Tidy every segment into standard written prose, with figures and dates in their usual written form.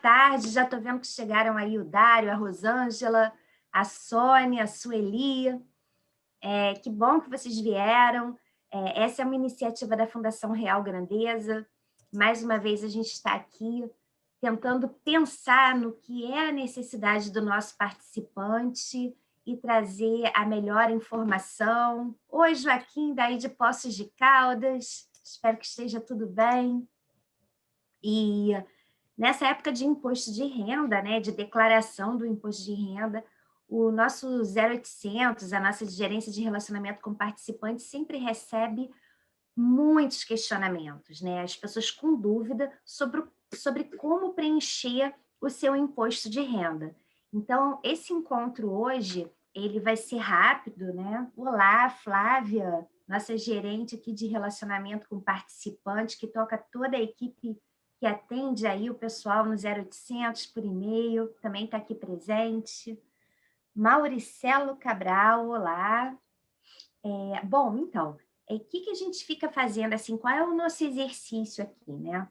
tarde, já estou vendo que chegaram aí o Dário, a Rosângela, a Sônia, a Sueli. Que bom que vocês vieram. Essa é uma iniciativa da Fundação Real Grandeza. Mais uma vez, a gente está aqui tentando pensar no que é a necessidade do nosso participante e trazer a melhor informação. Oi, Joaquim, daí de Poços de Caldas. Espero que esteja tudo bem. E nessa época de imposto de renda, né, de declaração do imposto de renda, o nosso 0800, a nossa gerência de relacionamento com participantes, sempre recebe muitos questionamentos, né? As pessoas com dúvida sobre como preencher o seu imposto de renda. Então, esse encontro hoje, ele vai ser rápido, né? Olá, Flávia, nossa gerente aqui de relacionamento com participantes, que toca toda a equipe que atende aí o pessoal no 0800 por e-mail, também está aqui presente. Mauricelo Cabral, olá. Bom, então, o que a gente fica fazendo assim? Qual é o nosso exercício aqui, né? O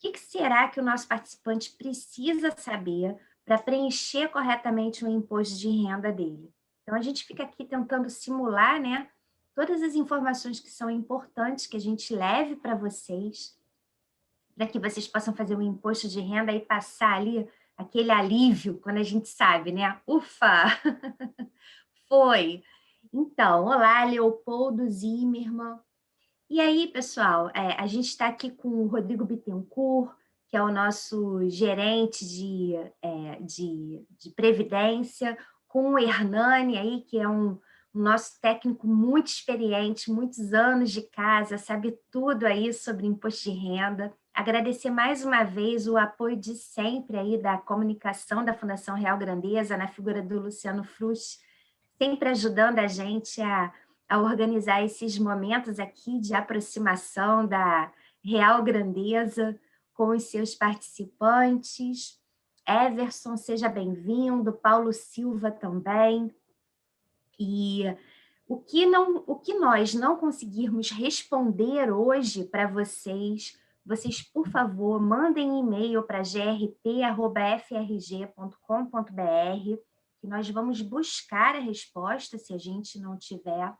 que será que o nosso participante precisa saber para preencher corretamente o imposto de renda dele? Então, a gente fica aqui tentando simular, né, todas as informações que são importantes que a gente leve para vocês, para que vocês possam fazer o imposto de renda e passar ali aquele alívio quando a gente sabe, né? Ufa! Foi! Então, olá, Leopoldo Zimmermann. E aí, pessoal, a gente está aqui com o Rodrigo Bittencourt, que é o nosso gerente de Previdência, com o Hernani aí, que é um nosso técnico muito experiente, muitos anos de casa, sabe tudo aí sobre imposto de renda. Agradecer mais uma vez o apoio de sempre aí da comunicação da Fundação Real Grandeza, na figura do Luciano Frust, sempre ajudando a gente a organizar esses momentos aqui de aproximação da Real Grandeza com os seus participantes. Everson, seja bem-vindo, Paulo Silva também. E o que nós não conseguirmos responder hoje para vocês, por favor, mandem e-mail para grp@frg.com.br, que nós vamos buscar a resposta se a gente não tiver.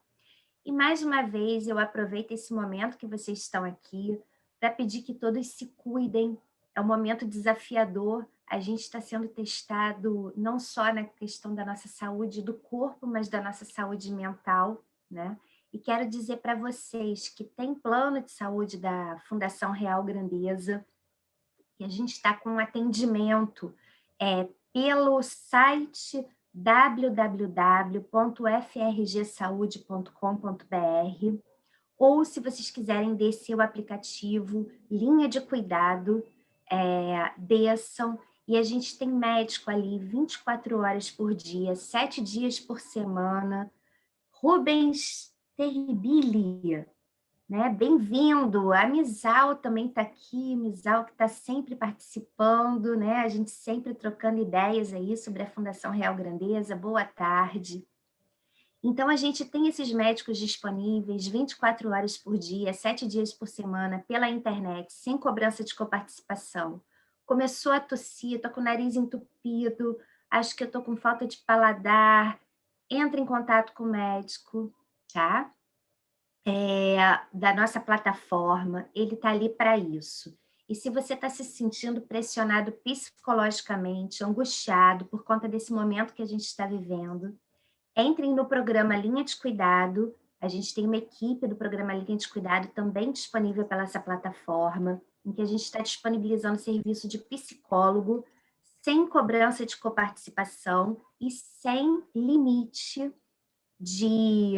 E, mais uma vez, eu aproveito esse momento que vocês estão aqui para pedir que todos se cuidem. É um momento desafiador. A gente está sendo testado não só na questão da nossa saúde do corpo, mas da nossa saúde mental, né? E quero dizer para vocês que tem plano de saúde da Fundação Real Grandeza, que a gente está com um atendimento pelo site www.frgsaude.com.br, ou se vocês quiserem descer o aplicativo Linha de Cuidado, desçam, e a gente tem médico ali 24 horas por dia, 7 dias por semana. Rubens Terribili, né? Bem-vindo, a Misal também está aqui, Misal que está sempre participando, né? A gente sempre trocando ideias aí sobre a Fundação Real Grandeza, boa tarde. Então, a gente tem esses médicos disponíveis 24 horas por dia, 7 dias por semana, pela internet, sem cobrança de coparticipação. Começou a tossir, estou com o nariz entupido, acho que eu estou com falta de paladar, entra em contato com o médico, tá? Da nossa plataforma, ele está ali para isso. E se você está se sentindo pressionado psicologicamente, angustiado por conta desse momento que a gente está vivendo, entrem no programa Linha de Cuidado. A gente tem uma equipe do programa Linha de Cuidado também disponível pela essa plataforma, em que a gente está disponibilizando serviço de psicólogo, sem cobrança de coparticipação e sem limite de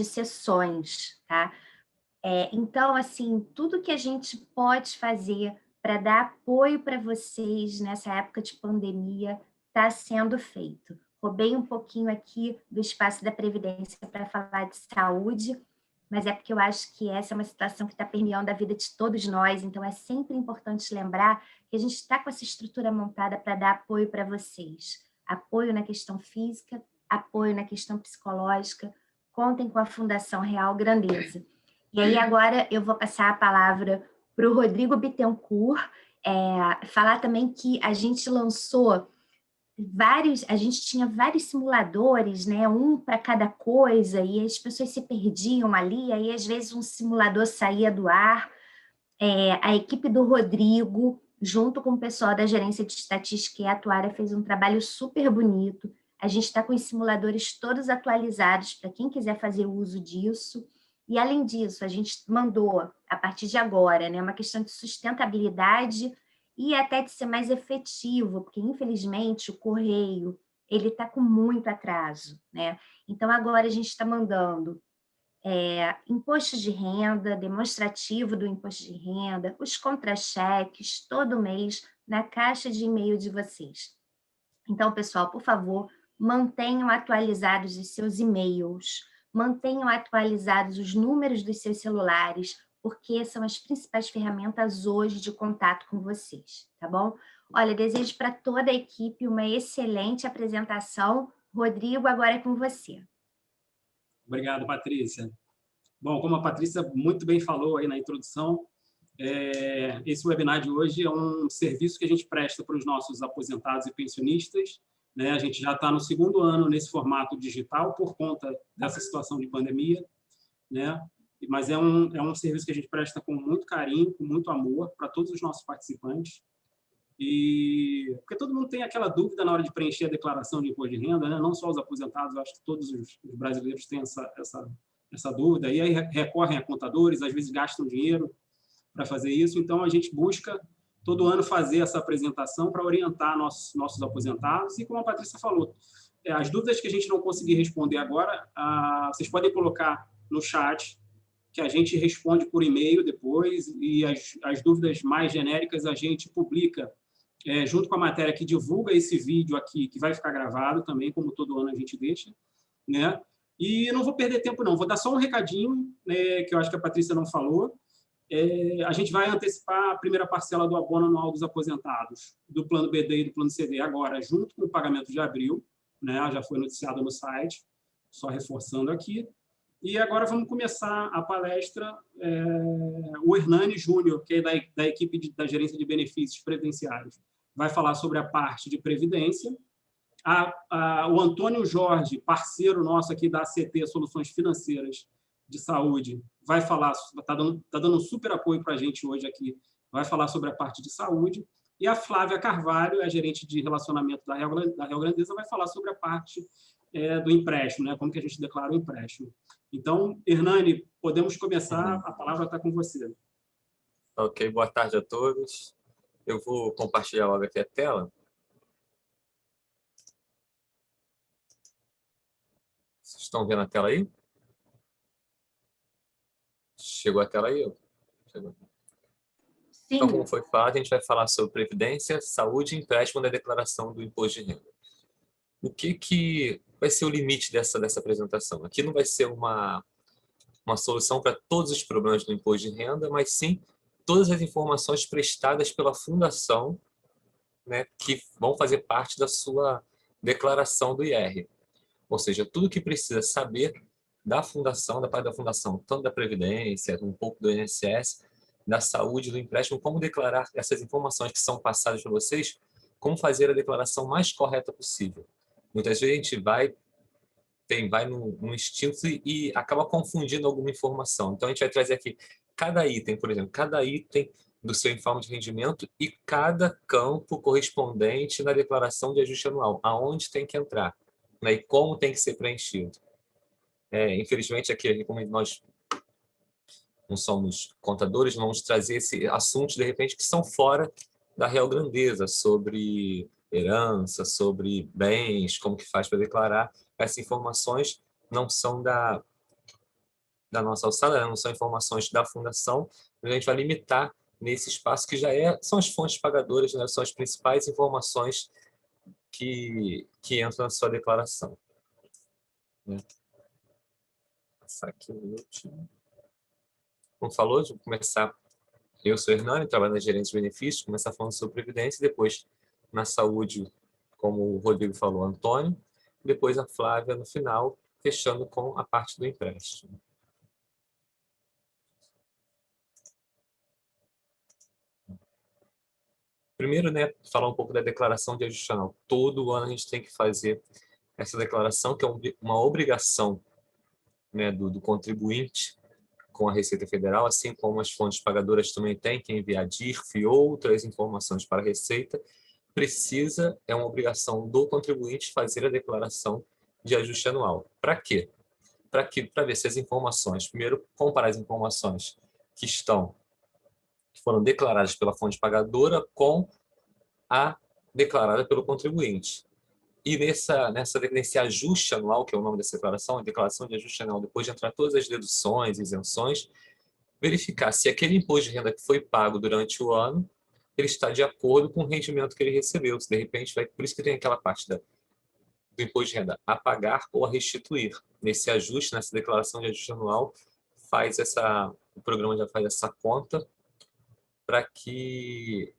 sessões, tá? Então, assim, tudo que a gente pode fazer para dar apoio para vocês nessa época de pandemia está sendo feito. Roubei um pouquinho aqui do espaço da Previdência para falar de saúde, mas é porque eu acho que essa é uma situação que está permeando a vida de todos nós, então é sempre importante lembrar que a gente está com essa estrutura montada para dar apoio para vocês. Apoio na questão física, apoio na questão psicológica. Contem com a Fundação Real Grandeza. E aí agora eu vou passar a palavra para o Rodrigo Bittencourt, Falar também que a gente lançou a gente tinha vários simuladores, né? Um para cada coisa, e as pessoas se perdiam ali, aí às vezes um simulador saía do ar. A equipe do Rodrigo, junto com o pessoal da gerência de estatística e atuária, fez um trabalho super bonito. A gente está com os simuladores todos atualizados para quem quiser fazer uso disso. E, além disso, a gente mandou, a partir de agora, né, uma questão de sustentabilidade e até de ser mais efetivo, porque, infelizmente, o correio ele está com muito atraso, né? Então, agora a gente está mandando imposto de renda, demonstrativo do imposto de renda, os contra-cheques, todo mês, na caixa de e-mail de vocês. Então, pessoal, por favor, mantenham atualizados os seus e-mails, mantenham atualizados os números dos seus celulares, porque são as principais ferramentas hoje de contato com vocês, tá bom? Olha, desejo para toda a equipe uma excelente apresentação. Rodrigo, agora é com você. Obrigado, Patrícia. Bom, como a Patrícia muito bem falou aí na introdução, esse webinar de hoje é um serviço que a gente presta para os nossos aposentados e pensionistas, né? A gente já está no 2º ano nesse formato digital por conta dessa situação de pandemia, né? Mas é um serviço que a gente presta com muito carinho, com muito amor para todos os nossos participantes. Porque todo mundo tem aquela dúvida na hora de preencher a declaração de imposto de renda, né? Não só os aposentados, eu acho que todos os brasileiros têm essa dúvida, e aí recorrem a contadores, às vezes gastam dinheiro para fazer isso. Então, a gente busca todo ano fazer essa apresentação para orientar nossos aposentados. E como a Patrícia falou, as dúvidas que a gente não conseguir responder agora, vocês podem colocar no chat, que a gente responde por e-mail depois, e as dúvidas mais genéricas a gente publica junto com a matéria que divulga esse vídeo aqui, que vai ficar gravado também, como todo ano a gente deixa, né? E não vou perder tempo, não. Vou dar só um recadinho, né, que eu acho que a Patrícia não falou. A gente vai antecipar a primeira parcela do abono anual dos aposentados, do plano BD e do plano CD, agora, junto com o pagamento de abril, né? Já foi noticiado no site, só reforçando aqui. E agora vamos começar a palestra. O Hernani Júnior, que é da equipe da gerência de benefícios previdenciários, vai falar sobre a parte de previdência. O Antônio Jorge, parceiro nosso aqui da ACT, Soluções Financeiras de Saúde, vai falar, está dando um super apoio para a gente hoje aqui, vai falar sobre a parte de saúde. E a Flávia Carvalho, a gerente de relacionamento da Real Grandeza, vai falar sobre a parte do empréstimo, né? Como que a gente declara o empréstimo. Então, Hernani, podemos começar, a palavra está com você. Ok, boa tarde a todos. Eu vou compartilhar logo aqui a tela. Vocês estão vendo a tela aí? Chegou a tela aí? Chegou. Sim. Então, como foi falado, a gente vai falar sobre previdência, saúde e empréstimo da declaração do imposto de renda. O que vai ser o limite dessa apresentação? Aqui não vai ser uma solução para todos os problemas do imposto de renda, mas sim todas as informações prestadas pela fundação, né, que vão fazer parte da sua declaração do IR. Ou seja, tudo que precisa saber da fundação, da parte da fundação, tanto da Previdência, um pouco do INSS, da saúde, do empréstimo, como declarar essas informações que são passadas para vocês, como fazer a declaração mais correta possível. Muitas vezes a gente vai num instinto e acaba confundindo alguma informação. Então, a gente vai trazer aqui cada item, por exemplo, cada item do seu informe de rendimento e cada campo correspondente na declaração de ajuste anual, aonde tem que entrar, né, e como tem que ser preenchido. Infelizmente, aqui, como nós não somos contadores, vamos trazer esses assuntos, de repente, que são fora da Real Grandeza, sobre herança, sobre bens, como que faz para declarar. Essas informações não são da nossa alçada, não são informações da fundação, mas a gente vai limitar nesse espaço que já são as fontes pagadoras, né? São as principais informações que entram na sua declaração. Vou passar aqui um minutinho. Como falou, de começar, eu sou Hernani, trabalho na gerência de benefícios, começar falando sobre previdência, depois na saúde, como o Rodrigo falou, Antônio, depois a Flávia no final, fechando com a parte do empréstimo. Primeiro, né, falar um pouco da declaração de ajuste anual. Todo ano a gente tem que fazer essa declaração, que é uma obrigação, né, do contribuinte com a Receita Federal, assim como as fontes pagadoras também têm que enviar DIRF e outras informações para a Receita. É uma obrigação do contribuinte fazer a declaração de ajuste anual. Para quê? Para ver se as informações, primeiro, comparar as informações que foram declaradas pela fonte pagadora com a declarada pelo contribuinte. E nesse ajuste anual, que é o nome dessa declaração, a declaração de ajuste anual, depois de entrar todas as deduções, isenções, verificar se aquele imposto de renda que foi pago durante o ano, ele está de acordo com o rendimento que ele recebeu. Se de repente por isso que tem aquela parte do imposto de renda a pagar ou a restituir. Nesse ajuste, nessa declaração de ajuste anual, o programa já faz essa conta para que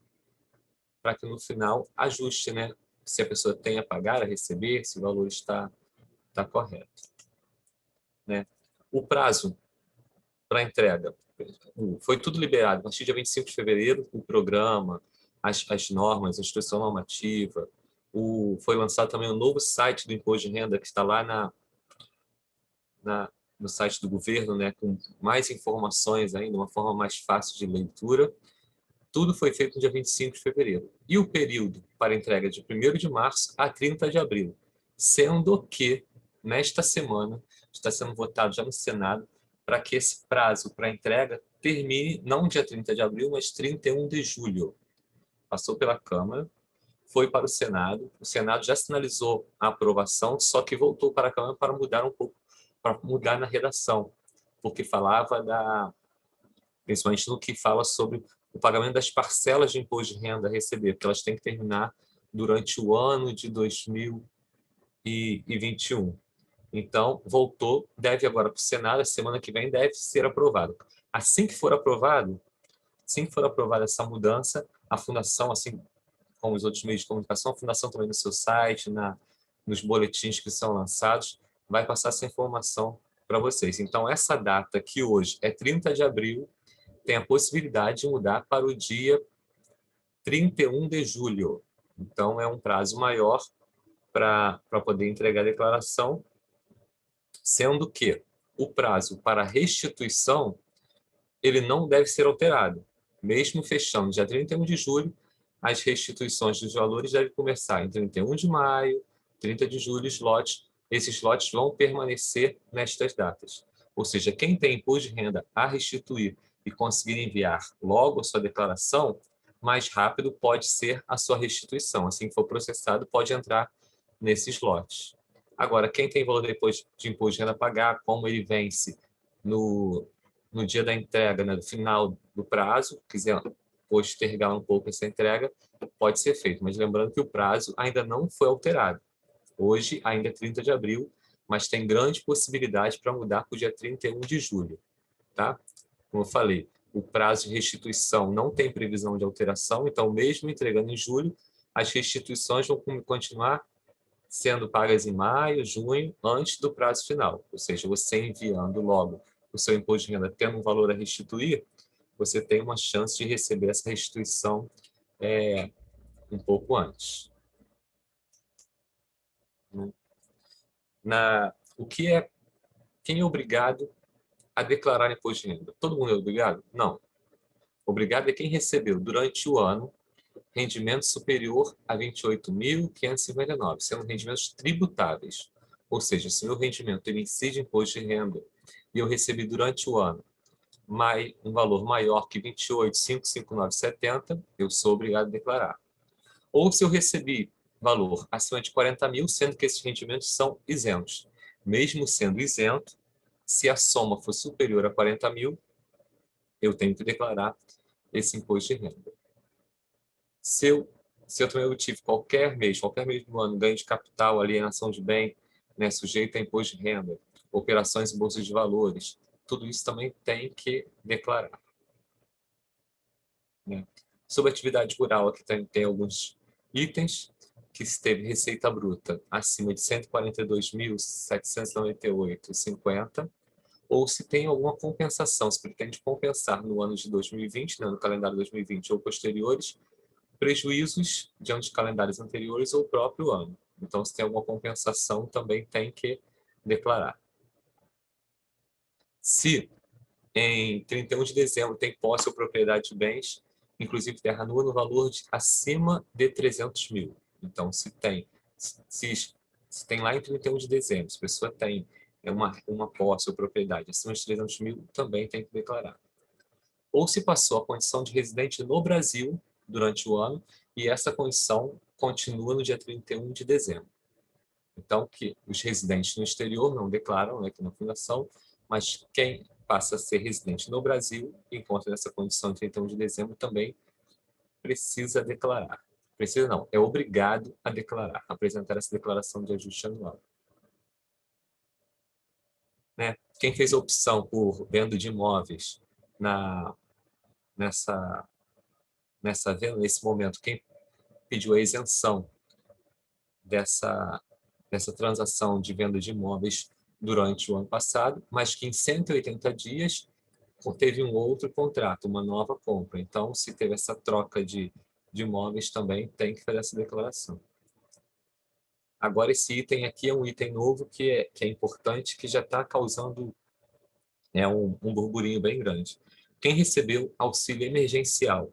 no final ajuste, né? Se a pessoa tem a pagar, a receber, se o valor está correto. Né? O prazo para entrega foi tudo liberado. A partir do dia 25 de fevereiro, o programa, as normas, a instrução normativa, foi lançado também um novo site do Imposto de Renda, que está lá no site do governo, né, com mais informações ainda, uma forma mais fácil de leitura. Tudo foi feito no dia 25 de fevereiro. E o período para entrega de 1º de março a 30 de abril, sendo que, nesta semana, está sendo votado já no Senado para que esse prazo para entrega termine não dia 30 de abril, mas 31 de julho. Passou pela Câmara, foi para o Senado já sinalizou a aprovação, só que voltou para a Câmara para mudar um pouco, para mudar na redação, porque falava principalmente no que fala sobre o pagamento das parcelas de imposto de renda a receber, porque elas têm que terminar durante o ano de 2021. Então, voltou, deve agora para o Senado, a semana que vem deve ser aprovado. Assim que for aprovada essa mudança, a Fundação, assim como os outros meios de comunicação, a Fundação também no seu site, nos boletins que são lançados, vai passar essa informação para vocês. Então, essa data que hoje é 30 de abril, tem a possibilidade de mudar para o dia 31 de julho. Então, é um prazo maior para poder entregar a declaração, sendo que o prazo para restituição ele não deve ser alterado. Mesmo fechando dia 31 de julho, as restituições dos valores devem começar em 31 de maio, 30 de julho, esses lotes vão permanecer nestas datas. Ou seja, quem tem imposto de renda a restituir e conseguir enviar logo a sua declaração, mais rápido pode ser a sua restituição. Assim que for processado, pode entrar nesses lotes. Agora, quem tem valor depois de imposto de renda a pagar, como ele vence no dia da entrega, né, no final do prazo, quiser postergar um pouco essa entrega, pode ser feito. Mas lembrando que o prazo ainda não foi alterado. Hoje ainda é 30 de abril, mas tem grande possibilidade para mudar para o dia 31 de julho. Tá? Como eu falei, o prazo de restituição não tem previsão de alteração, então mesmo entregando em julho, as restituições vão continuar sendo pagas em maio, junho, antes do prazo final. Ou seja, você enviando logo o seu imposto de renda tendo um valor a restituir, você tem uma chance de receber essa restituição um pouco antes. Quem é obrigado a declarar imposto de renda? Todo mundo é obrigado? Não. Obrigado é quem recebeu durante o ano rendimento superior a 28.559, sendo rendimentos tributáveis. Ou seja, se meu rendimento ele incide imposto de renda e eu recebi durante o ano um valor maior que 28.559,70, eu sou obrigado a declarar. Ou se eu recebi valor acima de 40 mil, sendo que esses rendimentos são isentos. Mesmo sendo isento, se a soma for superior a 40 mil, eu tenho que declarar esse imposto de renda. Se eu também obtive qualquer mês do ano, ganho de capital, alienação de bem, né, sujeito a imposto de renda, operações em bolsa de valores, tudo isso também tem que declarar. Né? Sobre atividade rural, aqui tem alguns itens que se teve receita bruta acima de 142.798,50, ou se tem alguma compensação, se pretende compensar no ano de 2020, né, no calendário 2020 ou posteriores, prejuízos diante de calendários anteriores ou o próprio ano. Então, se tem alguma compensação, também tem que declarar. Se em 31 de dezembro tem posse ou propriedade de bens, inclusive terra nua, no valor de acima de 300 mil. Então, se tem lá em 31 de dezembro, se a pessoa tem uma posse ou propriedade acima de 300 mil, também tem que declarar. Ou se passou a condição de residente no Brasil durante o ano e essa condição continua no dia 31 de dezembro. Então, que os residentes no exterior não declaram, né, aqui na fundação, mas quem passa a ser residente no Brasil, encontra nessa condição de 31 de dezembro, também precisa declarar. Precisa não, é obrigado a declarar, apresentar essa declaração de ajuste anual. Né? Quem fez a opção por venda de imóveis nessa venda, nesse momento, quem pediu a isenção dessa transação de venda de imóveis durante o ano passado, mas que em 180 dias teve um outro contrato, uma nova compra. Então, se teve essa troca de imóveis, também tem que fazer essa declaração. Agora, esse item aqui é um item novo que é importante, que já está causando um burburinho bem grande. Quem recebeu auxílio emergencial?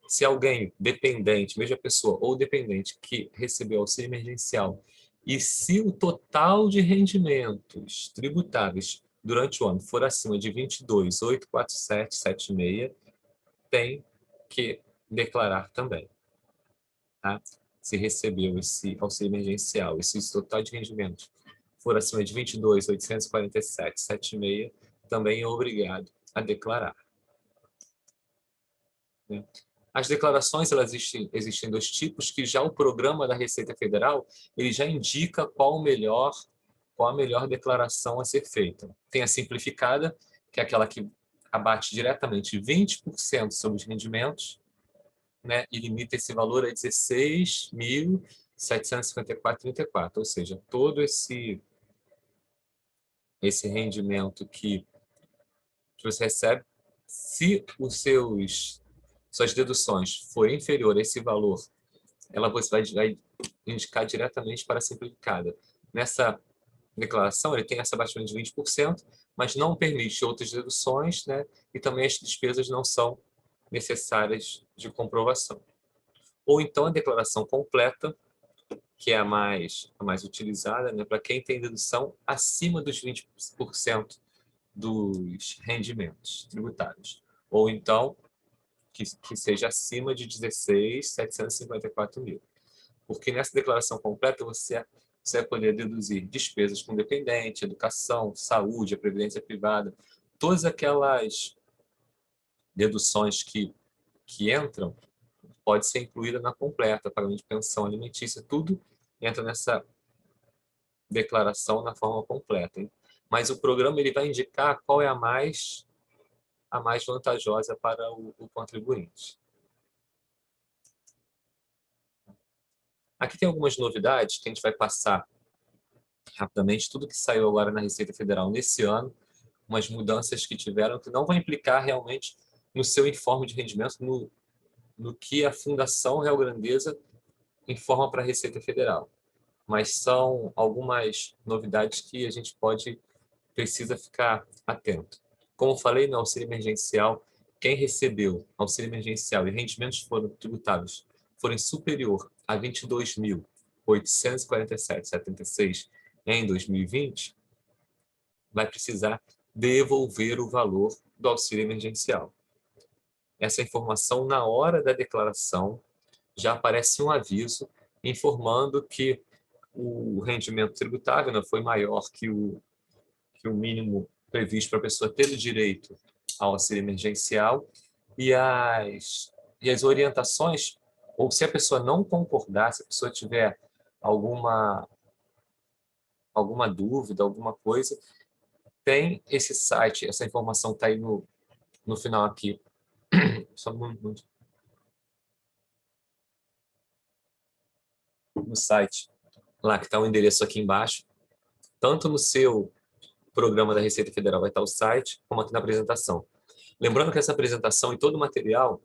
Se alguém dependente, mesma pessoa ou dependente que recebeu auxílio emergencial, e se o total de rendimentos tributáveis durante o ano for acima de 22.847,76, tem que declarar também. Tá? Se recebeu esse auxílio emergencial e se o total de rendimentos for acima de 22.847,76, também é obrigado a declarar. Né? As declarações, elas existem dois tipos, que já o programa da Receita Federal, ele já indica qual a melhor declaração a ser feita. Tem a simplificada, que é aquela que abate diretamente 20% sobre os rendimentos, né, e limita esse valor a 16.754,34, ou seja, todo esse rendimento que você recebe, se suas deduções forem inferior a esse valor, você vai indicar diretamente para a simplificada. Nessa declaração, ele tem essa abatimento de 20%, mas não permite outras deduções, né? E também as despesas não são necessárias de comprovação. Ou então a declaração completa, que é a mais utilizada, né? Para quem tem dedução acima dos 20% dos rendimentos tributários. Ou então que seja acima de 16.754 mil. Porque nessa declaração completa você vai poder deduzir despesas com dependente, educação, saúde, a previdência privada, todas aquelas deduções que entram, pode ser incluída na completa, pagamento de pensão alimentícia, tudo entra nessa declaração na forma completa. Hein? Mas o programa ele vai indicar qual é a mais vantajosa para o contribuinte. Aqui tem algumas novidades que a gente vai passar rapidamente, tudo que saiu agora na Receita Federal nesse ano, umas mudanças que tiveram, que não vão implicar realmente no seu informe de rendimento, no que a Fundação Real Grandeza informa para a Receita Federal. Mas são algumas novidades que a gente precisa ficar atento. Como falei, no auxílio emergencial, quem recebeu auxílio emergencial e rendimentos foram tributáveis forem superior a 22.847,76 em 2020, vai precisar devolver o valor do auxílio emergencial. Essa informação, na hora da declaração, já aparece um aviso informando que o rendimento tributável, né, foi maior que o mínimo previsto para a pessoa ter o direito ao auxílio emergencial e as orientações, ou se a pessoa não concordar, se a pessoa tiver alguma dúvida, alguma coisa, tem esse site, essa informação está aí no final aqui. Só no site, lá que está o endereço aqui embaixo, tanto no seu programa da Receita Federal vai estar o site, como aqui na apresentação. Lembrando que essa apresentação e todo o material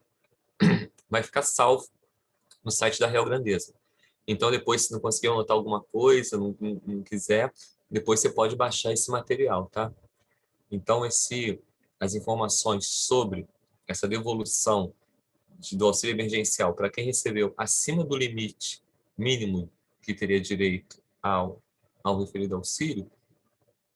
vai ficar salvo no site da Real Grandeza. Então, depois, se não conseguir anotar alguma coisa, não quiser, depois você pode baixar esse material, tá? Então, as informações sobre essa devolução do auxílio emergencial para quem recebeu acima do limite mínimo que teria direito ao referido auxílio,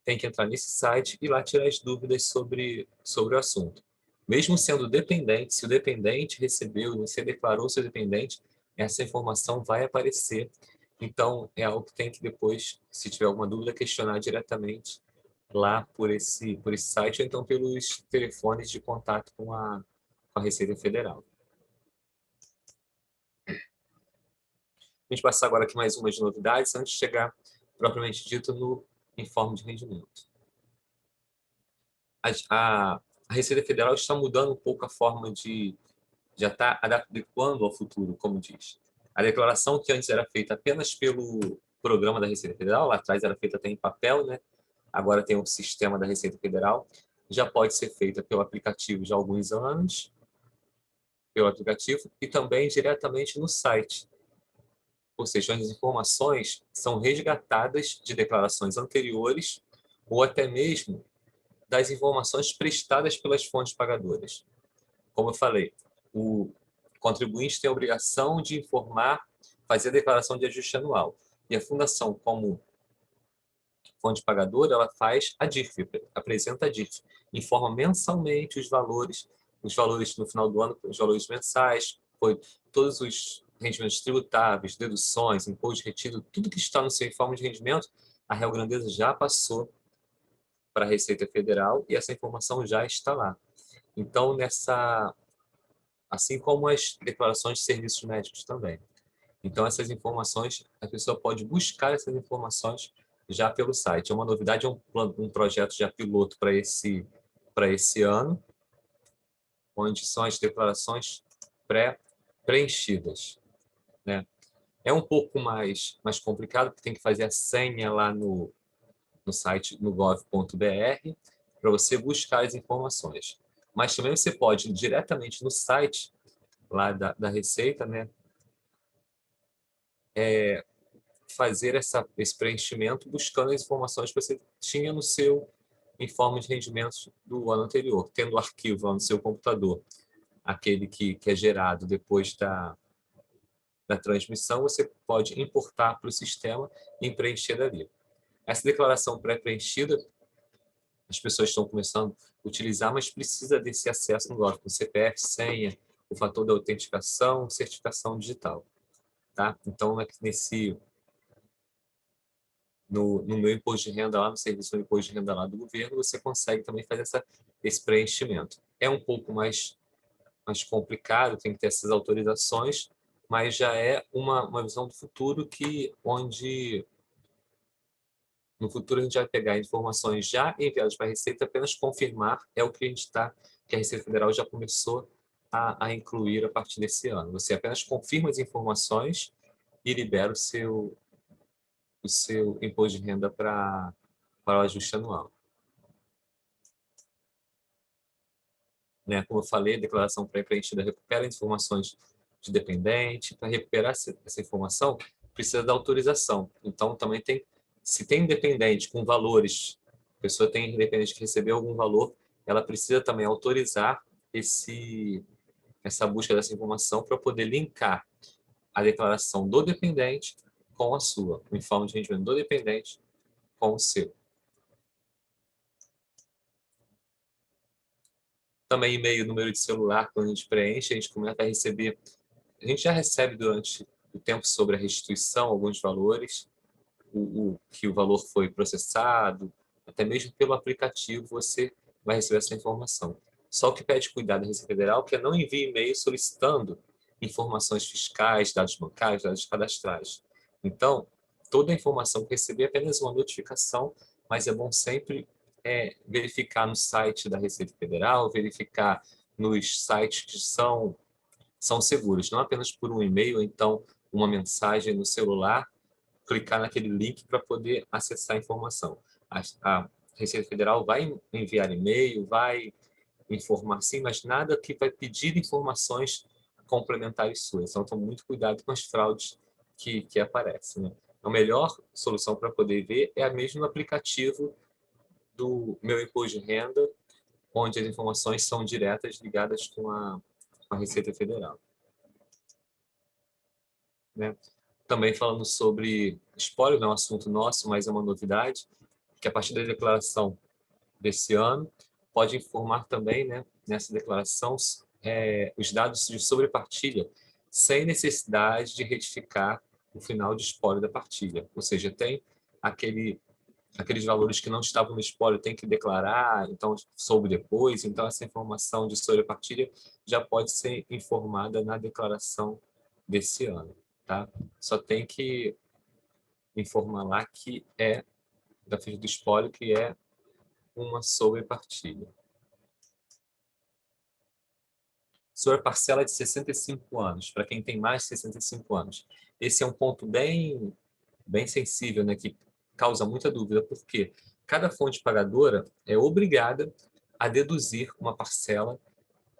tem que entrar nesse site e lá tirar as dúvidas sobre o assunto. Mesmo sendo dependente, se o dependente recebeu, você declarou seu dependente, essa informação vai aparecer. Então, é algo que tem que depois, se tiver alguma dúvida, questionar diretamente lá por esse site ou então pelos telefones de contato com a Receita Federal. A gente passar agora aqui mais umas novidades antes de chegar, propriamente dito, no informe de rendimento. A Receita Federal está mudando um pouco a forma de já está adequando ao futuro, como diz. A declaração que antes era feita apenas pelo programa da Receita Federal, lá atrás era feita até em papel, né? Agora tem o sistema da Receita Federal, já pode ser feita pelo aplicativo já há alguns anos, pelo aplicativo, e também diretamente no site. Ou seja, as informações são resgatadas de declarações anteriores ou até mesmo das informações prestadas pelas fontes pagadoras. Como eu falei, o contribuinte tem a obrigação de informar, fazer a declaração de ajuste anual. E a Fundação, como fonte pagadora, ela faz a DIRF, apresenta a DIRF, informa mensalmente os valores no final do ano, os valores mensais, todos os rendimentos tributáveis, deduções, imposto retido, tudo que está no seu informe de rendimento, a Real Grandeza já passou para a Receita Federal e essa informação já está lá. Então, assim como as declarações de serviços médicos também. Então, essas informações, a pessoa pode buscar essas informações já pelo site. É uma novidade, é um projeto já piloto para esse ano, onde são as declarações pré-preenchidas, né? É um pouco mais complicado, porque tem que fazer a senha lá no site, no gov.br, para você buscar as informações. Mas também você pode ir diretamente no site lá da Receita, né? Fazer esse preenchimento buscando as informações que você tinha no seu informe de rendimentos do ano anterior, tendo o arquivo lá no seu computador, aquele que é gerado depois da transmissão, você pode importar para o sistema e preencher dali. Essa declaração pré-preenchida, as pessoas estão começando a utilizar, mas precisa desse acesso no Gov, com CPF, senha, o fator da autenticação, certificação digital. Tá? Então, no meu imposto de renda lá, no serviço do imposto de renda lá do governo, você consegue também fazer esse preenchimento. É um pouco mais complicado, tem que ter essas autorizações, mas já é uma visão do futuro onde no futuro a gente vai pegar informações já enviadas para a Receita, apenas confirmar, é o que que a Receita Federal já começou a incluir a partir desse ano. Você apenas confirma as informações e libera o seu imposto de renda para o ajuste anual. Né? Como eu falei, a declaração pré-preenchida recupera informações de dependente. Para recuperar essa informação, precisa da autorização. Então, também se tem dependente com valores, a pessoa tem dependente que recebeu algum valor, ela precisa também autorizar essa busca dessa informação para poder linkar a declaração do dependente com a sua, o informe de rendimento do dependente com o seu. Também e-mail, número de celular, quando a gente preenche, a gente começa a receber, a gente já recebe durante o tempo sobre a restituição alguns valores, que o valor foi processado, até mesmo pelo aplicativo você vai receber essa informação. Só o que pede cuidado da Receita Federal que é não envie e-mail solicitando informações fiscais, dados bancários, dados cadastrais. Então, toda a informação que receber é apenas uma notificação, mas é bom sempre verificar no site da Receita Federal, verificar nos sites que são seguros, não apenas por um e-mail, ou então uma mensagem no celular, clicar naquele link para poder acessar a informação. A Receita Federal vai enviar e-mail, vai informar sim, mas nada que vai pedir informações complementares suas. Então, tome muito cuidado com as fraudes que aparecem, né? A melhor solução para poder ver é a mesmo aplicativo do Meu Imposto de Renda, onde as informações são diretas ligadas com a Receita Federal, né? Também falando sobre espólio, não é um assunto nosso, mas é uma novidade, que a partir da declaração desse ano, pode informar também, né, nessa declaração, os dados de sobrepartilha, sem necessidade de retificar o final de espólio da partilha. Ou seja, tem aqueles valores que não estavam no espólio, tem que declarar, então soube depois, então essa informação de sobrepartilha já pode ser informada na declaração desse ano, tá? Só tem que informar lá que é da ficha do espólio, que é uma sobrepartilha. Sobre a parcela de 65 anos, para quem tem mais de 65 anos. Esse é um ponto bem sensível, né, que causa muita dúvida, porque cada fonte pagadora é obrigada a deduzir uma parcela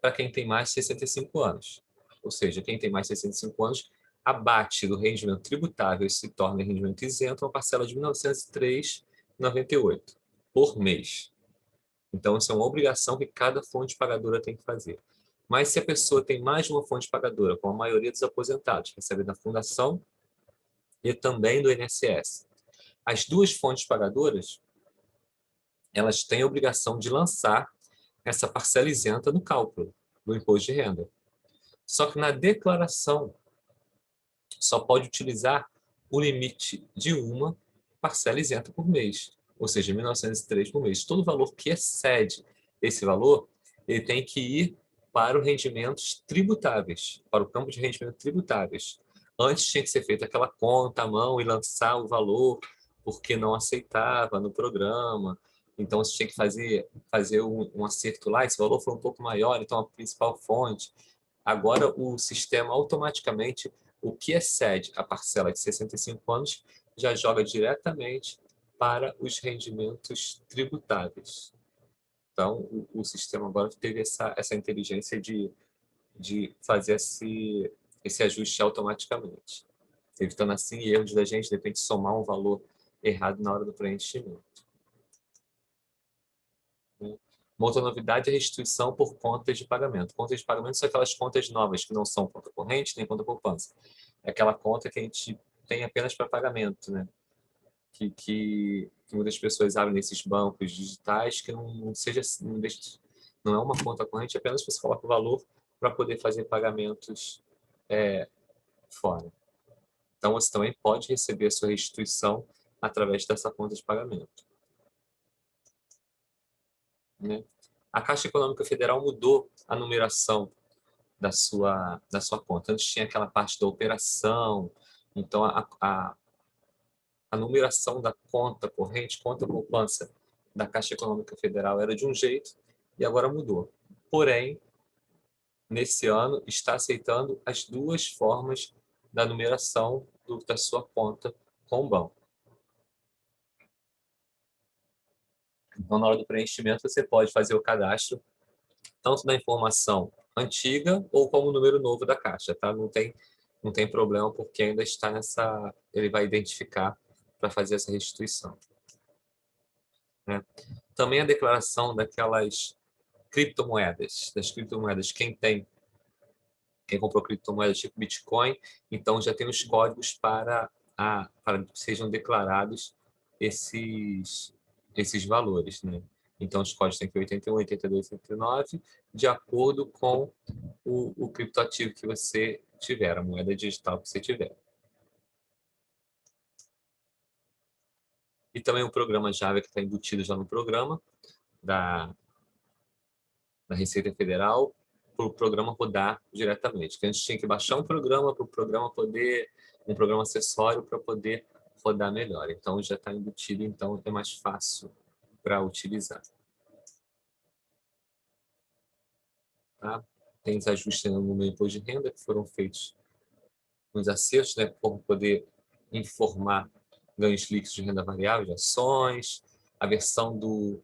para quem tem mais de 65 anos. Ou seja, quem tem mais de 65 anos abate do rendimento tributável e se torna rendimento isento uma parcela de R$ 1.903,98 por mês. Então, isso é uma obrigação que cada fonte pagadora tem que fazer. Mas se a pessoa tem mais de uma fonte pagadora, como a maioria dos aposentados, recebe da Fundação e também do INSS, as duas fontes pagadoras, elas têm a obrigação de lançar essa parcela isenta no cálculo do imposto de renda. Só que na declaração, só pode utilizar o limite de uma parcela isenta por mês, ou seja, 1.903 por mês. Todo valor que excede esse valor, ele tem que ir para os rendimentos tributáveis, para o campo de rendimentos tributáveis. Antes tinha que ser feita aquela conta à mão e lançar o valor, porque não aceitava no programa. Então, você tinha que fazer um acerto lá, esse valor foi um pouco maior, então a principal fonte. Agora, o sistema automaticamente, o que excede a parcela de 65 anos, já joga diretamente para os rendimentos tributáveis. Então, o sistema agora teve essa inteligência de fazer esse ajuste automaticamente, evitando assim erros da gente, de repente, somar um valor errado na hora do preenchimento. Uma outra novidade é a restituição por contas de pagamento. Contas de pagamento são aquelas contas novas, que não são conta corrente nem conta poupança. É aquela conta que a gente tem apenas para pagamento, né? Que muitas pessoas abrem nesses bancos digitais, que não é uma conta corrente, apenas você coloca o valor para poder fazer pagamentos fora. Então, você também pode receber a sua restituição através dessa conta de pagamento, né? A Caixa Econômica Federal mudou a numeração da sua conta. Antes tinha aquela parte da operação, então a numeração da conta corrente, conta poupança da Caixa Econômica Federal era de um jeito e agora mudou. Porém, nesse ano, está aceitando as duas formas da numeração da sua conta com o banco. Então, na hora do preenchimento, você pode fazer o cadastro tanto da informação antiga ou como o número novo da Caixa, tá? Não tem problema, porque ainda está ele vai identificar para fazer essa restituição, né? Também a declaração das criptomoedas. Quem comprou criptomoedas tipo Bitcoin, então já tem os códigos para que sejam declarados esses valores, né? Então, os códigos têm que ser 81, 82, 89, de acordo com o criptoativo que você tiver, a moeda digital que você tiver. E também o programa Java, que está embutido já no programa da Receita Federal, para o programa rodar diretamente. Que antes tinha que baixar um programa para o programa um programa acessório para poder rodar melhor. Então, já está embutido, então é mais fácil para utilizar. Tá? Tem os ajustes no meu imposto de renda que foram feitos nos acertos, né, para poder informar ganhos líquidos de renda variável, de ações. A versão do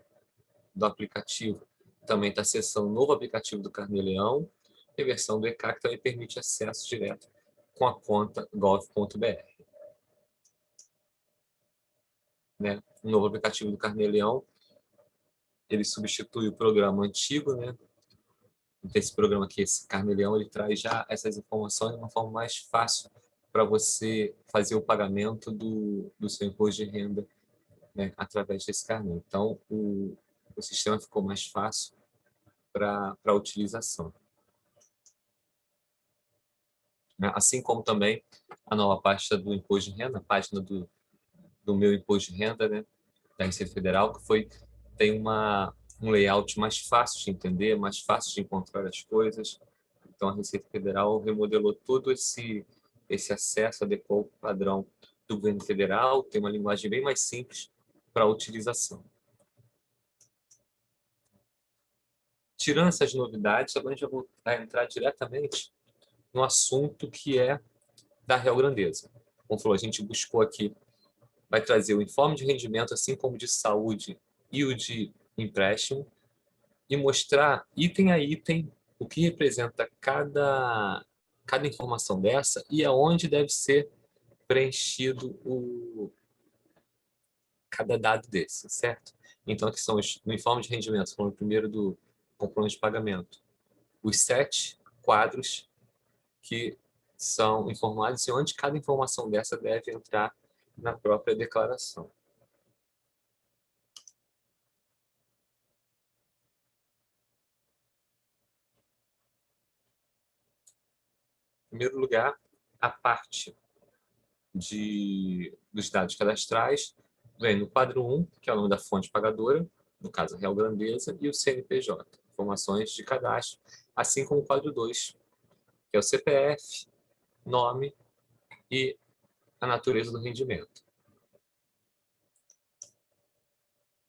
aplicativo também está acessando o novo aplicativo do Carnê Leão, E a versão do ECAC também permite acesso direto com a conta gov.br. Né? O novo aplicativo do Carnê-Leão, ele substitui o programa antigo, né? Esse programa aqui, esse Carnê-Leão, ele traz já essas informações de uma forma mais fácil para você fazer o pagamento do seu imposto de renda, né? Através desse carnê. Então, o sistema ficou mais fácil para a utilização. Assim como também a nova pasta do imposto de renda, a página do meu imposto de renda, né, da Receita Federal, que tem um layout mais fácil de entender, mais fácil de encontrar as coisas. Então, a Receita Federal remodelou todo esse acesso, adequou o padrão do governo federal, tem uma linguagem bem mais simples para a utilização. Tirando essas novidades, agora a gente vai entrar diretamente no assunto que é da Real Grandeza. Como falou, a gente buscou aqui, vai trazer o informe de rendimento, assim como o de saúde e o de empréstimo, e mostrar item a item o que representa cada informação dessa e aonde deve ser preenchido cada dado desse, certo? Então, aqui são no informe de rendimento, falando primeiro do comprovante de pagamento, os 7 quadros que são informados e onde cada informação dessa deve entrar na própria declaração. Em primeiro lugar, a parte dos dados cadastrais vem no quadro 1, que é o nome da fonte pagadora, no caso Real Grandeza, e o CNPJ, informações de cadastro, assim como o quadro 2, que é o CPF, nome e a natureza do rendimento.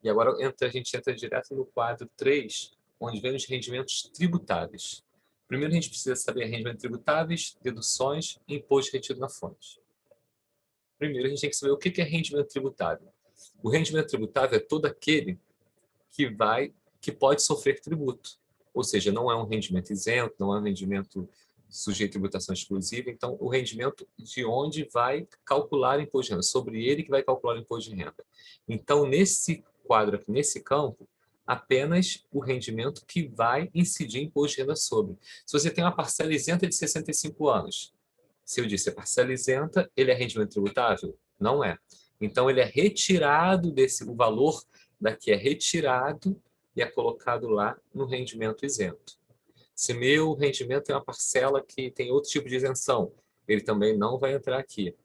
E agora a gente entra direto no quadro 3, onde vem os rendimentos tributáveis. Primeiro a gente precisa saber rendimentos tributáveis, deduções e imposto retido na fonte. Primeiro a gente tem que saber o que é rendimento tributável. O rendimento tributável é todo aquele que pode sofrer tributo. Ou seja, não é um rendimento isento, não é um rendimento sujeito a tributação exclusiva. Então, o rendimento de onde vai calcular o imposto de renda, sobre ele que vai calcular o imposto de renda. Então, nesse quadro aqui, nesse campo, apenas o rendimento que vai incidir imposto de renda sobre. Se você tem uma parcela isenta de 65 anos, se eu disse parcela isenta, ele é rendimento tributável? Não é. Então, ele é retirado o valor daqui é retirado e é colocado lá no rendimento isento. Se meu rendimento é uma parcela que tem outro tipo de isenção, ele também não vai entrar aqui.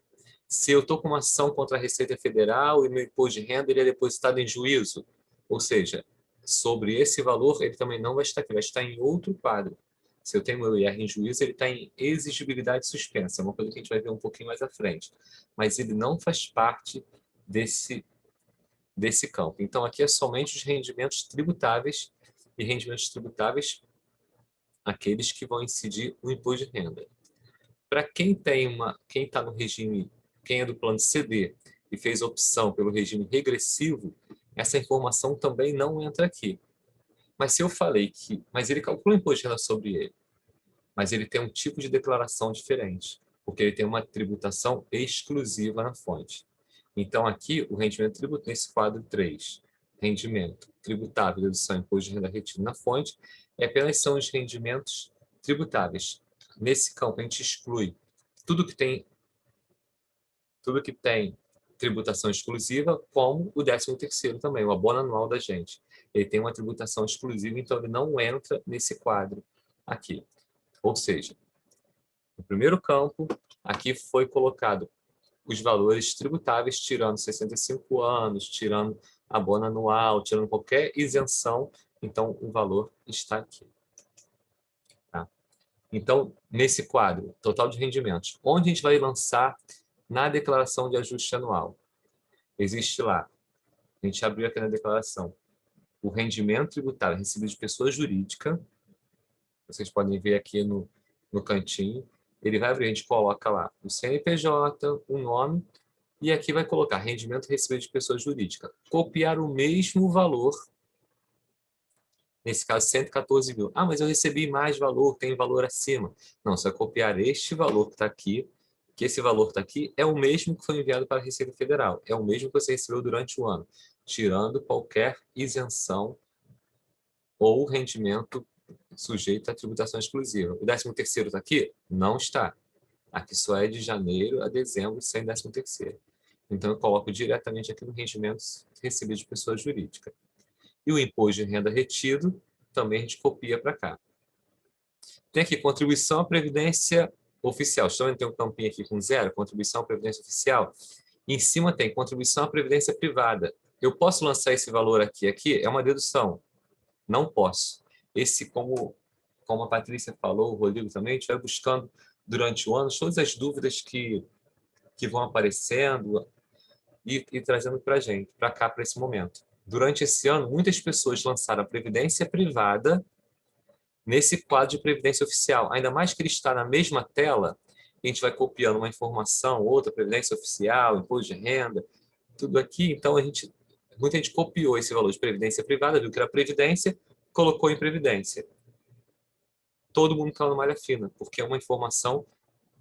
Se eu estou com uma ação contra a Receita Federal e meu imposto de renda ele é depositado em juízo, ou seja, sobre esse valor ele também não vai estar aqui, vai estar em outro quadro. Se eu tenho meu IR em juízo, ele está em exigibilidade suspensa, é uma coisa que a gente vai ver um pouquinho mais à frente. Mas ele não faz parte desse campo. Então, aqui é somente os rendimentos tributáveis e rendimentos tributáveis aqueles que vão incidir o imposto de renda. Para quem está no regime, quem é do plano CD e fez opção pelo regime regressivo, essa informação também não entra aqui. Mas se eu falei mas ele calcula o imposto de renda sobre ele, mas ele tem um tipo de declaração diferente, porque ele tem uma tributação exclusiva na fonte. Então, aqui, o rendimento tributável, nesse quadro 3, rendimento tributável, dedução, imposto de renda retido na fonte, apenas são os rendimentos tributáveis. Nesse campo, a gente exclui tudo que tem tributação exclusiva, como o 13º também, o abono anual da gente. Ele tem uma tributação exclusiva, então ele não entra nesse quadro aqui. Ou seja, no primeiro campo, aqui foi colocado os valores tributáveis, tirando 65 anos, tirando abono anual, tirando qualquer isenção, então o valor está aqui. Tá? Então, nesse quadro, total de rendimentos, onde a gente vai lançar na declaração de ajuste anual? Existe lá, a gente abriu aqui na declaração, o rendimento tributário recebido de pessoa jurídica, vocês podem ver aqui no cantinho, ele vai abrir, a gente coloca lá o CNPJ, o nome, e aqui vai colocar rendimento recebido de pessoa jurídica. Copiar o mesmo valor Nesse caso, 114 mil. Ah, mas eu recebi mais valor, tem valor acima. Não, você vai copiar este valor que está aqui, que esse valor está aqui é o mesmo que foi enviado para a Receita Federal. É o mesmo que você recebeu durante o ano, tirando qualquer isenção ou rendimento sujeito à tributação exclusiva. O 13º está aqui? Não está. Aqui só é de janeiro a dezembro sem 13º. Então, eu coloco diretamente aqui no rendimento recebido de pessoa jurídica. E o imposto de renda retido, também a gente copia para cá. Tem aqui contribuição à previdência oficial. Estou vendo que tem um campinho aqui com 0, contribuição à previdência oficial. E em cima tem contribuição à previdência privada. Eu posso lançar esse valor aqui? Aqui é uma dedução. Não posso. Esse, como a Patrícia falou, o Rodrigo também, a gente vai buscando durante o ano todas as dúvidas que vão aparecendo e trazendo para a gente, para cá, para esse momento. Durante esse ano, muitas pessoas lançaram a previdência privada nesse quadro de previdência oficial. Ainda mais que ele está na mesma tela, a gente vai copiando uma informação, outra, previdência oficial, imposto de renda, tudo aqui. Então, muita gente copiou esse valor de previdência privada, viu que era previdência, colocou em previdência. Todo mundo caiu na malha fina, porque é uma informação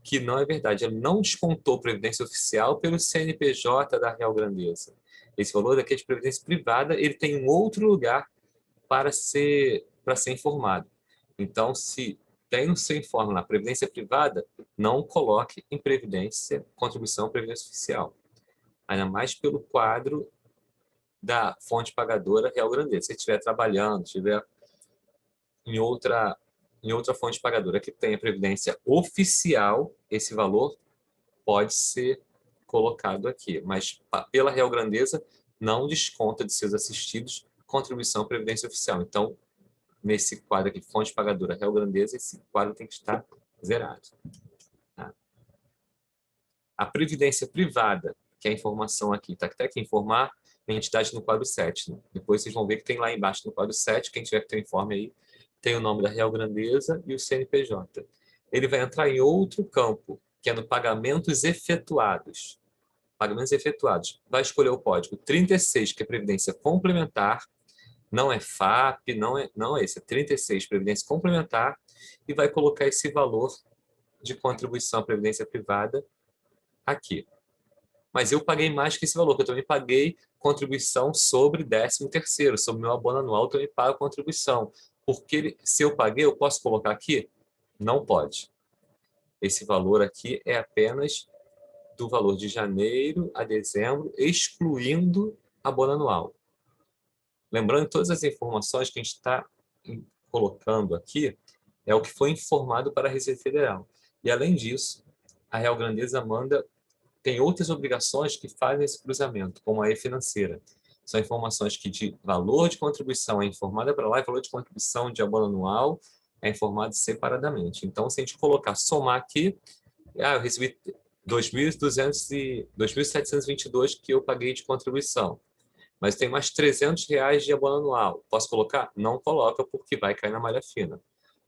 que não é verdade. Ele não descontou previdência oficial pelo CNPJ da Real Grandeza. Esse valor daqui é de previdência privada, ele tem um outro lugar para ser informado. Então, se tem no seu informe lá, previdência privada, não coloque em previdência, contribuição à previdência oficial. Ainda mais pelo quadro da fonte pagadora Real Grandeza. Se estiver trabalhando, estiver em outra fonte pagadora que tenha previdência oficial, esse valor pode ser colocado aqui. Mas pela Real Grandeza, não desconta de seus assistidos contribuição à previdência oficial. Então, nesse quadro aqui, fonte pagadora Real Grandeza, esse quadro tem que estar zerado. Tá? A previdência privada, que é a informação aqui, está até aqui, informar a entidade no quadro 7. Né? Depois vocês vão ver que tem lá embaixo no quadro 7, quem tiver que ter o informe aí, tem o nome da Real Grandeza e o CNPJ. Ele vai entrar em outro campo, que é no pagamentos efetuados. Pagamentos efetuados. Vai escolher o código 36, que é previdência complementar, não é FAP, não é esse, é 36, previdência complementar, e vai colocar esse valor de contribuição à previdência privada aqui. Mas eu paguei mais que esse valor, que eu também paguei contribuição sobre 13º, sobre meu abono anual, eu também pago contribuição. Porque se eu paguei, eu posso colocar aqui? Não pode. Esse valor aqui é apenas do valor de janeiro a dezembro, excluindo abono anual. Lembrando que todas as informações que a gente está colocando aqui é o que foi informado para a Receita Federal. E, além disso, a Real Grandeza tem outras obrigações que fazem esse cruzamento, como a e-financeira. São informações que de valor de contribuição é informada para lá e valor de contribuição de abono anual é informado separadamente. Então, se a gente colocar, somar aqui, eu recebi 2.722 que eu paguei de contribuição. Mas tem mais R$300 de abono anual. Posso colocar? Não coloca, porque vai cair na malha fina.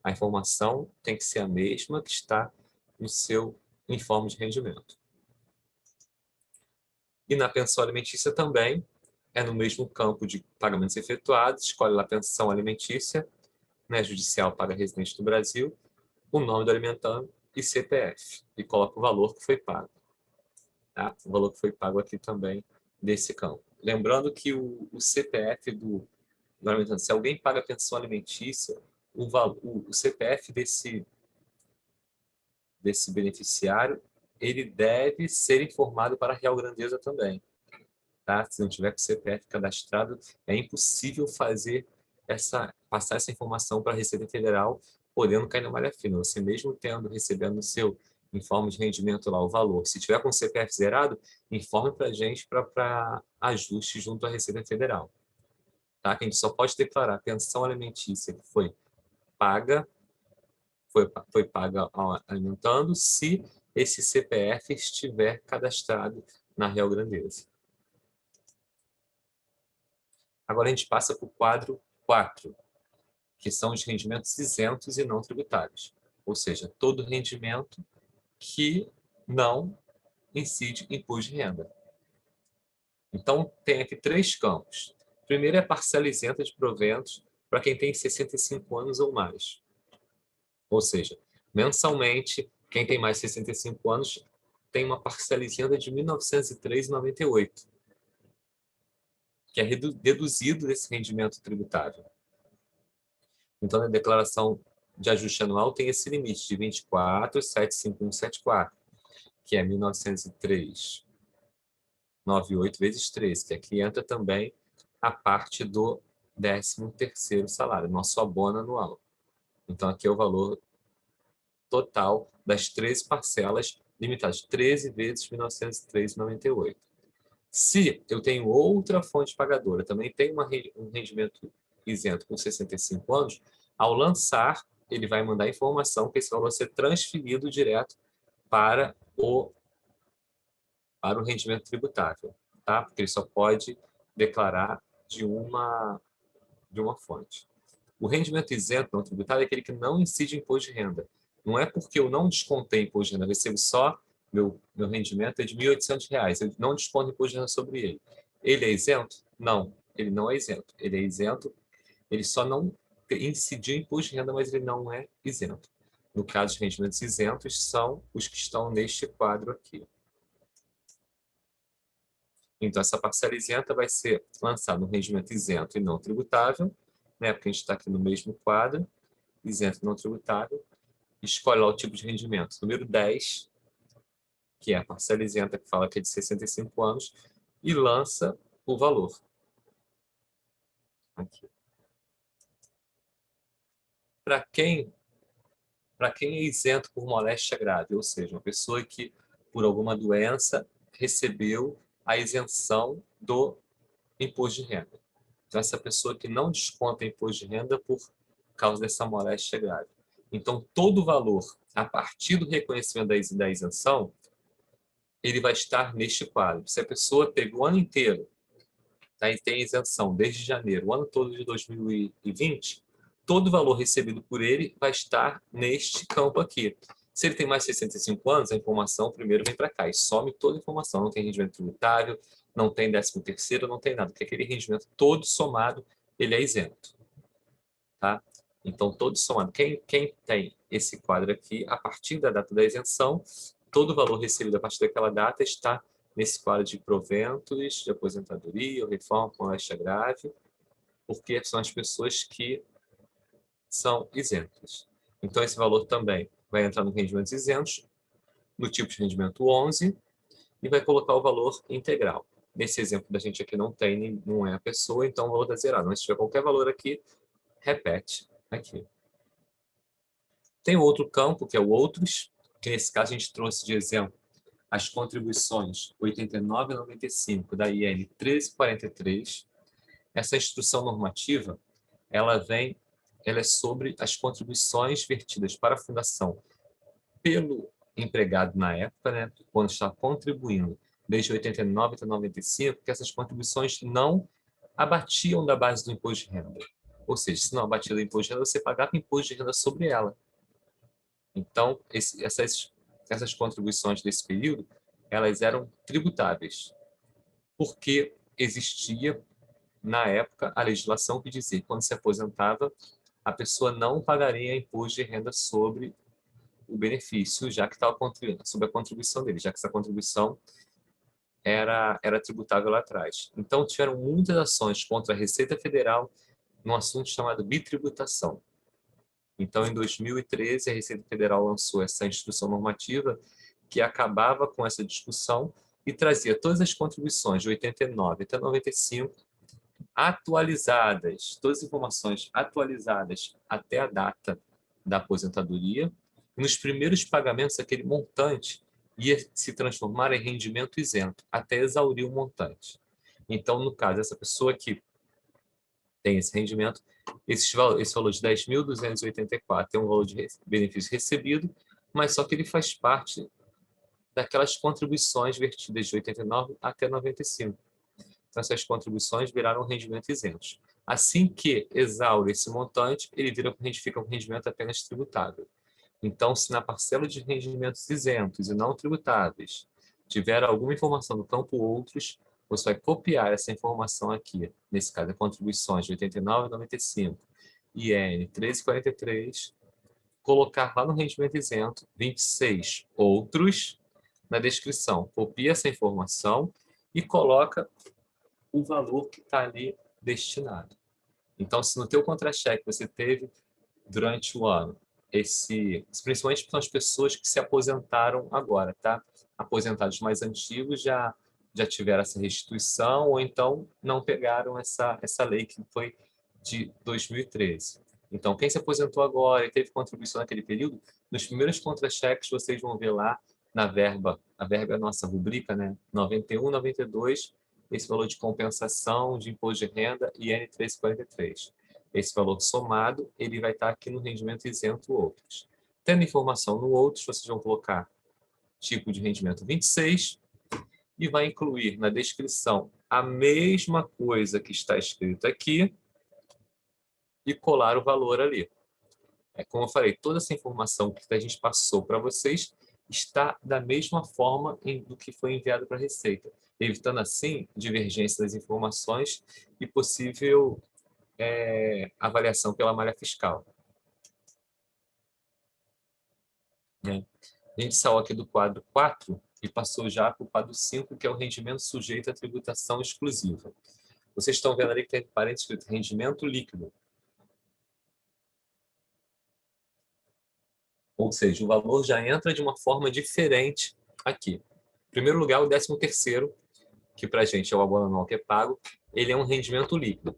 A informação tem que ser a mesma que está no seu informe de rendimento. E na pensão alimentícia também, é no mesmo campo de pagamentos efetuados, escolhe lá pensão alimentícia, né, judicial paga residente do Brasil, o nome do alimentando e CPF. E coloca o valor que foi pago. Tá? O valor que foi pago aqui também desse campo. Lembrando que o CPF do alimentando, se alguém paga pensão alimentícia, o CPF desse beneficiário, ele deve ser informado para a Real Grandeza também. Tá? Se não tiver com o CPF cadastrado, é impossível passar essa informação para a Receita Federal, podendo cair na malha fina. Você mesmo recebendo o seu informe de rendimento lá, o valor. Se tiver com o CPF zerado, informe para a gente para ajuste junto à Receita Federal. Tá? Que a gente só pode declarar pensão alimentícia que foi paga alimentando se esse CPF estiver cadastrado na Real Grandeza. Agora a gente passa para o quadro 4, que são os rendimentos isentos e não tributários. Ou seja, todo rendimento que não incide imposto de renda. Então, tem aqui 3 campos. Primeiro é parcela isenta de proventos para quem tem 65 anos ou mais. Ou seja, mensalmente, quem tem mais de 65 anos tem uma parcela de R$ 1.903,98, que é deduzido desse rendimento tributável. Então, na declaração de ajuste anual tem esse limite de 24.75174, que é 1.903,98 vezes 3, que aqui entra também a parte do 13º salário, nosso abono anual. Então, aqui é o valor total das 13 parcelas limitadas, 13 vezes 1.903,98. Se eu tenho outra fonte pagadora, também tem um rendimento isento com 65 anos, ao lançar, ele vai mandar informação que esse valor vai ser transferido direto para o rendimento tributável, tá? Porque ele só pode declarar de uma fonte. O rendimento isento não tributável é aquele que não incide em imposto de renda. Não é porque eu não descontei imposto de renda, eu recebo só, meu rendimento é de R$ 1.800, eu não desconto imposto de renda sobre ele. Ele é isento? Não, ele não é isento. Ele é isento, ele só não incidiu em imposto de renda, mas ele não é isento. No caso de rendimentos isentos, são os que estão neste quadro aqui. Então, essa parcela isenta vai ser lançada no rendimento isento e não tributável, né? Porque a gente está aqui no mesmo quadro, isento e não tributável. Escolhe lá o tipo de rendimento. Número 10, que é a parcela isenta, que fala que é de 65 anos, e lança o valor. Aqui. Para quem é isento por moléstia grave, ou seja, uma pessoa que, por alguma doença, recebeu a isenção do imposto de renda. Então, essa pessoa que não desconta imposto de renda por causa dessa moléstia grave. Então, todo o valor, a partir do reconhecimento da isenção, ele vai estar neste quadro. Se a pessoa pegou o ano inteiro, tá, e tem isenção desde janeiro, o ano todo de 2020, todo o valor recebido por ele vai estar neste campo aqui. Se ele tem mais de 65 anos, a informação primeiro vem para cá e some toda a informação. Não tem rendimento tributário, não tem 13º, não tem nada, porque aquele rendimento todo somado, ele é isento. Tá? Então, todo somado. Quem tem esse quadro aqui, a partir da data da isenção, todo o valor recebido a partir daquela data está nesse quadro de proventos, de aposentadoria, ou reforma com moléstia grave, porque são as pessoas que são isentas. Então, esse valor também vai entrar no rendimentos isentos, no tipo de rendimento 11, e vai colocar o valor integral. Nesse exemplo da gente aqui não é a pessoa, então o valor está zerado. Mas se tiver qualquer valor aqui, repete aqui. Tem outro campo, que é o outros, que nesse caso a gente trouxe de exemplo as contribuições 89 e 95 da IN 1343. Essa instrução normativa, ela é sobre as contribuições vertidas para a fundação pelo empregado na época, né, quando está contribuindo desde 89 até 95, que essas contribuições não abatiam da base do imposto de renda. Ou seja, se não abatia do imposto de renda, você pagava imposto de renda sobre ela. Então, essas contribuições desse período, elas eram tributáveis, porque existia, na época, a legislação que dizia que quando se aposentava, a pessoa não pagaria imposto de renda sobre o benefício, já que estava contribuindo, sobre a contribuição dele, já que essa contribuição era tributável lá atrás. Então, tiveram muitas ações contra a Receita Federal num assunto chamado bitributação. Então, em 2013, a Receita Federal lançou essa instrução normativa que acabava com essa discussão e trazia todas as contribuições de 89 até 95 atualizadas, todas as informações atualizadas até a data da aposentadoria. E nos primeiros pagamentos, aquele montante ia se transformar em rendimento isento, até exaurir o montante. Então, no caso, essa pessoa que tem esse rendimento, esse valor de 10.284 é um valor de benefício recebido, mas só que ele faz parte daquelas contribuições vertidas de 89 até 95. Então, essas contribuições viraram rendimentos isentos. Assim que exaure esse montante, ele fica um rendimento apenas tributável. Então, se na parcela de rendimentos isentos e não tributáveis tiver alguma informação no campo outros, você vai copiar essa informação aqui, nesse caso, contribuições de 89 e 95, IN 1343, colocar lá no rendimento isento 26 outros na descrição. Copia essa informação e coloca o valor que está ali destinado. Então, se no teu contra-cheque você teve durante o ano principalmente são as pessoas que se aposentaram agora, tá? Aposentados mais antigos já tiveram essa restituição ou então não pegaram essa lei que foi de 2013. Então, quem se aposentou agora e teve contribuição naquele período, nos primeiros contra-cheques vocês vão ver lá na verba, a verba é a nossa rubrica, né? 91, 92, esse valor de compensação de imposto de renda IN 1343. Esse valor somado, ele vai estar aqui no rendimento isento outros. Tendo informação no outros, vocês vão colocar tipo de rendimento 26 e vai incluir na descrição a mesma coisa que está escrito aqui e colar o valor ali. Como eu falei, toda essa informação que a gente passou para vocês está da mesma forma do que foi enviado para a Receita, evitando assim divergência das informações e possível avaliação pela malha fiscal. A gente saiu aqui do quadro 4 e passou já para o quadro 5, que é o rendimento sujeito à tributação exclusiva. Vocês estão vendo ali que tem parênteses escrito rendimento líquido. Ou seja, o valor já entra de uma forma diferente aqui. Em primeiro lugar, o 13º, que para a gente é o abono anual que é pago, ele é um rendimento líquido.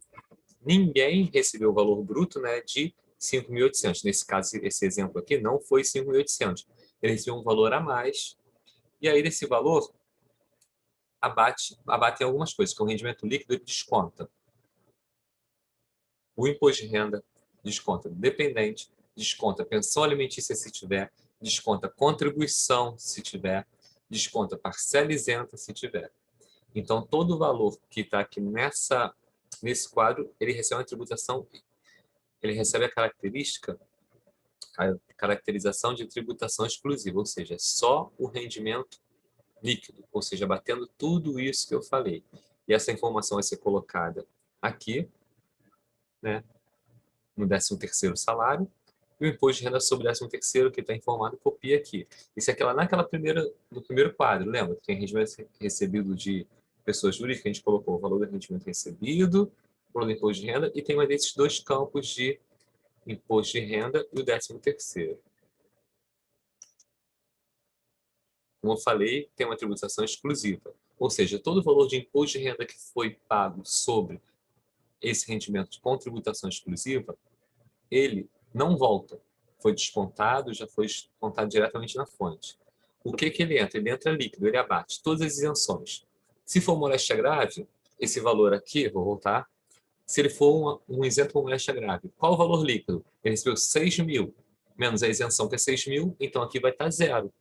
Ninguém recebeu o valor bruto, né, de 5.800. Nesse caso, esse exemplo aqui não foi 5.800. Ele recebeu um valor a mais. E aí, desse valor, abate em algumas coisas, que o rendimento líquido ele desconta o imposto de renda, desconta dependente, desconta pensão alimentícia se tiver, desconta contribuição se tiver, desconta parcela isenta se tiver. Então, todo o valor que está aqui nesse quadro, ele recebe uma tributação, ele recebe a caracterização de tributação exclusiva, ou seja, só o rendimento líquido, ou seja, batendo tudo isso que eu falei. E essa informação vai ser colocada aqui, né, no 13º salário, e o imposto de renda sobre o 13º, que está informado, copia aqui. Isso aqui lá no primeiro quadro, lembra? Tem rendimento recebido de pessoas jurídicas, a gente colocou o valor do rendimento recebido, o valor do imposto de renda, e tem mais desses dois campos de imposto de renda e o 13º. Como eu falei, tem uma tributação exclusiva. Ou seja, todo o valor de imposto de renda que foi pago sobre esse rendimento com tributação exclusiva, ele não volta. Foi descontado, já foi descontado diretamente na fonte. O que ele entra? Ele entra líquido, ele abate todas as isenções. Se for moléstia grave, esse valor aqui, vou voltar, se ele for um isento por moléstia grave, qual o valor líquido? Ele recebeu 6.000, menos a isenção que é 6.000, então aqui vai estar zero.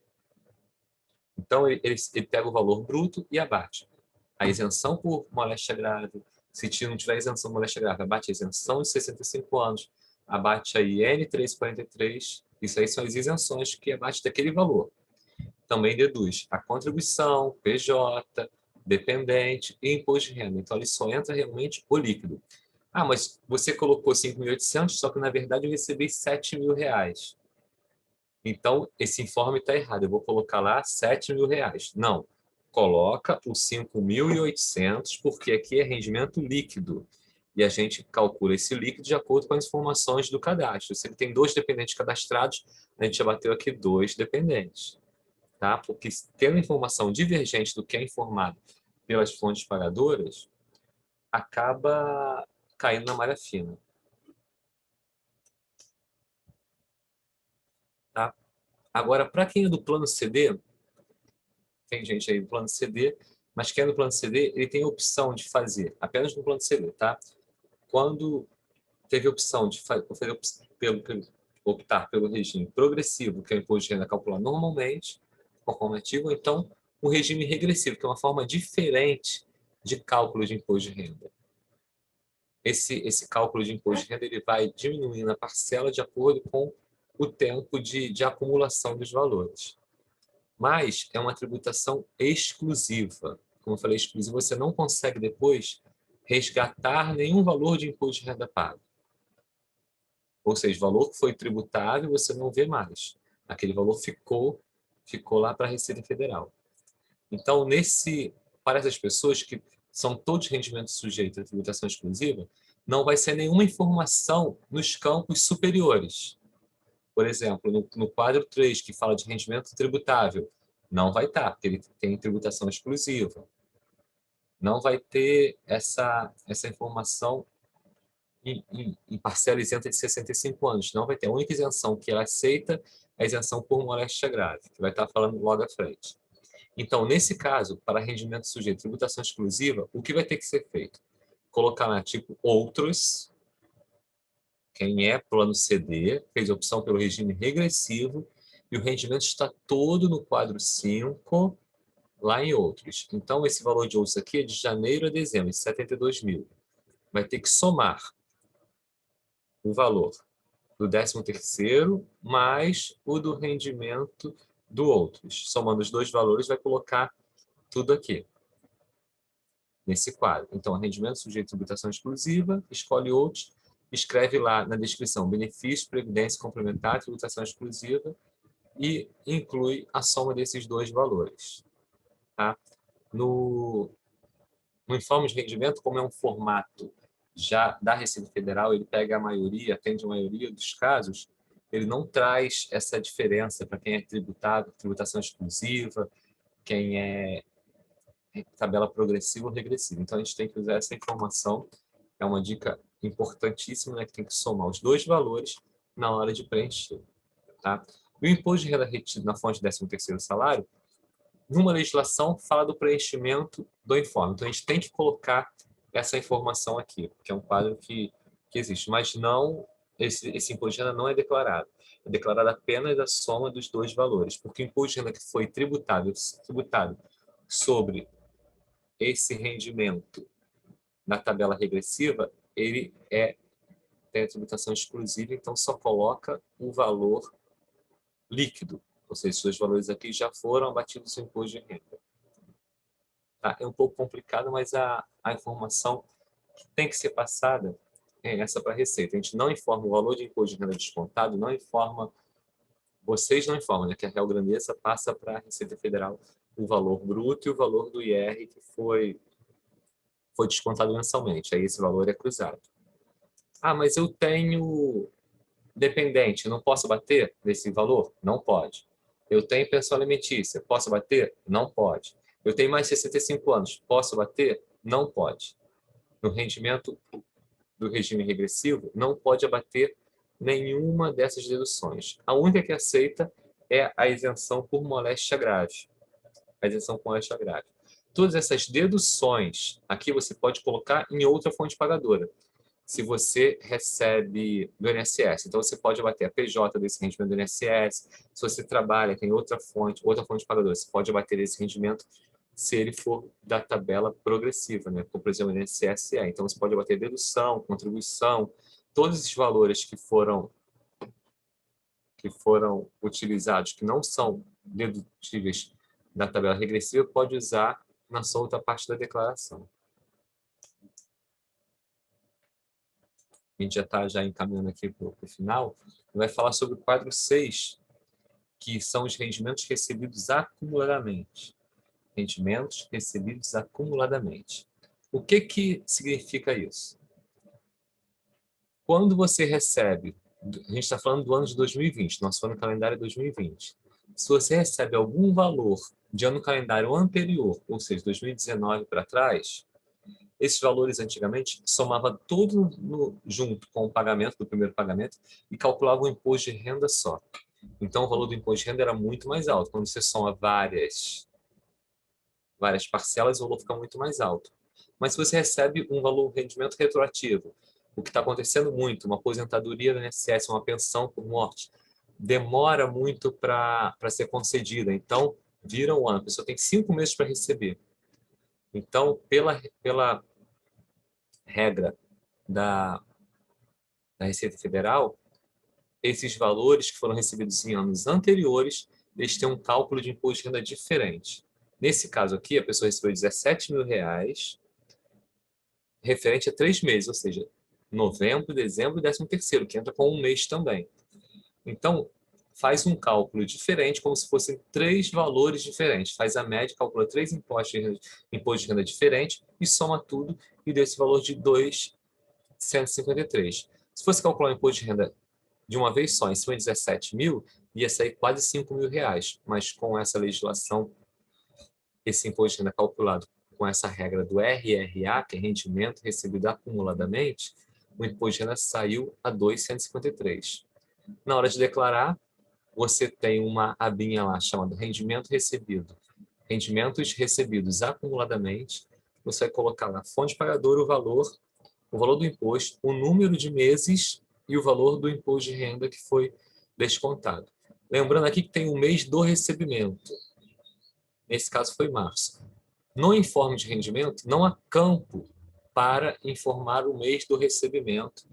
Então, ele pega o valor bruto e abate. A isenção por moléstia grave, se não tiver isenção por moléstia grave, abate a isenção de 65 anos, abate a IN 343, isso aí são as isenções que abate daquele valor. Também deduz a contribuição, PJ, dependente e imposto de renda. Então, ele só entra realmente o líquido. Ah, mas você colocou 5.800, só que na verdade eu recebi R$7.000. Então, esse informe está errado. Eu vou colocar lá R$7.000. Não. Coloca os 5.800, porque aqui é rendimento líquido. E a gente calcula esse líquido de acordo com as informações do cadastro. Se ele tem 2 dependentes cadastrados, a gente já bateu aqui 2 dependentes. Tá? Porque tendo informação divergente do que é informado pelas fontes pagadoras, acaba caindo na malha fina. Tá? Agora, para quem é do plano CD, tem gente aí do plano CD, mas quem é do plano CD, ele tem a opção de fazer apenas no plano CD, tá? Quando teve a opção de optar pelo regime progressivo, que é o imposto de renda calculado normalmente, conforme ativo, ou então o regime regressivo, que é uma forma diferente de cálculo de imposto de renda. Esse cálculo de imposto de renda ele vai diminuindo a parcela de acordo com o tempo de acumulação dos valores. Mas é uma tributação exclusiva. Como eu falei, exclusiva, você não consegue depois resgatar nenhum valor de imposto de renda pago. Ou seja, o valor que foi tributável você não vê mais. Aquele valor ficou lá para a Receita Federal. Então, para essas pessoas que são todos rendimentos sujeitos à tributação exclusiva, não vai ser nenhuma informação nos campos superiores. Por exemplo, no quadro 3, que fala de rendimento tributável, não vai estar, porque ele tem tributação exclusiva. Não vai ter essa informação em parcela isenta de 65 anos. Não vai ter. A única isenção que ela aceita é a isenção por moléstia grave, que vai estar falando logo à frente. Então, nesse caso, para rendimento sujeito à tributação exclusiva, o que vai ter que ser feito? Colocar lá, tipo, outros, quem é plano CD, fez opção pelo regime regressivo, e o rendimento está todo no quadro 5, lá em outros. Então, esse valor de outros aqui é de janeiro a dezembro, de 72 mil. Vai ter que somar o valor do 13º mais o do rendimento do outros. Somando os dois valores, vai colocar tudo aqui, nesse quadro. Então, rendimento sujeito à tributação exclusiva, escolhe outros, escreve lá na descrição benefício, previdência complementar, tributação exclusiva e inclui a soma desses dois valores. Tá? No informe de rendimento, como é um formato já da Receita Federal, ele pega a maioria, atende a maioria dos casos, ele não traz essa diferença para quem é tributado, tributação exclusiva, quem é tabela progressiva ou regressiva. Então, a gente tem que usar essa informação, é uma dica importantíssima, né, que tem que somar os dois valores na hora de preencher. Tá? E o imposto de renda retido na fonte de 13º salário, numa legislação, fala do preenchimento do informe. Então, a gente tem que colocar essa informação aqui, porque é um quadro que existe. Mas não, esse imposto de renda não é declarado. É declarado apenas a soma dos dois valores, porque o imposto de renda que foi tributado sobre esse rendimento na tabela regressiva, ele tem a tributação exclusiva, então só coloca o valor líquido. Ou seja, os dois valores aqui já foram abatidos no imposto de renda. Tá? É um pouco complicado, mas a informação que tem que ser passada é essa para a Receita. A gente não informa o valor de imposto de renda descontado, não informa, vocês não informam, né, que a Real Grandeza passa para a Receita Federal o valor bruto e o valor do IR que foi descontado mensalmente. Aí esse valor é cruzado. Ah, mas eu tenho dependente, não posso bater nesse valor? Não pode. Eu tenho pensão alimentícia, posso bater? Não pode. Eu tenho mais de 65 anos, posso bater? Não pode. No rendimento do regime regressivo, não pode abater nenhuma dessas deduções. A única que aceita é a isenção por moléstia grave. A isenção por moléstia grave. Todas essas deduções, aqui você pode colocar em outra fonte pagadora. Se você recebe do INSS, então você pode abater a PJ desse rendimento do INSS. Se você trabalha, tem outra fonte pagadora, você pode abater esse rendimento se ele for da tabela progressiva, né? Como, por exemplo, o INSS é. Então, você pode abater dedução, contribuição, todos esses valores que foram utilizados, que não são dedutíveis da tabela regressiva, pode usar na sua outra parte da declaração. A gente já está encaminhando aqui para o final, vai falar sobre o quadro 6, que são os rendimentos recebidos acumuladamente. Rendimentos recebidos acumuladamente. O que significa isso? Quando você recebe, a gente está falando do ano de 2020, nosso ano calendário é 2020. Se você recebe algum valor de ano calendário anterior, ou seja, 2019 para trás, esses valores antigamente somava tudo junto com o pagamento do primeiro pagamento e calculava o imposto de renda só. Então, o valor do imposto de renda era muito mais alto. Quando você soma várias parcelas, o valor fica muito mais alto. Mas se você recebe um valor, rendimento retroativo, o que está acontecendo muito, uma aposentadoria do INSS, uma pensão por morte, demora muito para ser concedida. Então, vira um ano. A pessoa tem 5 meses para receber. Então, pela regra da Receita Federal, esses valores que foram recebidos em anos anteriores, eles têm um cálculo de imposto de renda diferente. Nesse caso aqui, a pessoa recebeu R$17 mil referente a 3 meses, ou seja, novembro, dezembro e 13º, que entra com um mês também. Então, faz um cálculo diferente, como se fossem 3 valores diferentes. Faz a média, calcula 3 impostos de renda diferentes e soma tudo e deu esse valor de 2.153. Se fosse calcular o imposto de renda de uma vez só, em cima de 17 mil, ia sair quase 5 mil reais. Mas com essa legislação, esse imposto de renda calculado com essa regra do RRA, que é rendimento recebido acumuladamente, o imposto de renda saiu a 2.153. Na hora de declarar, você tem uma abinha lá chamada rendimento recebido. Rendimentos recebidos acumuladamente, você vai colocar lá fonte pagadora, o valor do imposto, o número de meses e o valor do imposto de renda que foi descontado. Lembrando aqui que tem o mês do recebimento. Nesse caso foi março. No informe de rendimento, não há campo para informar o mês do recebimento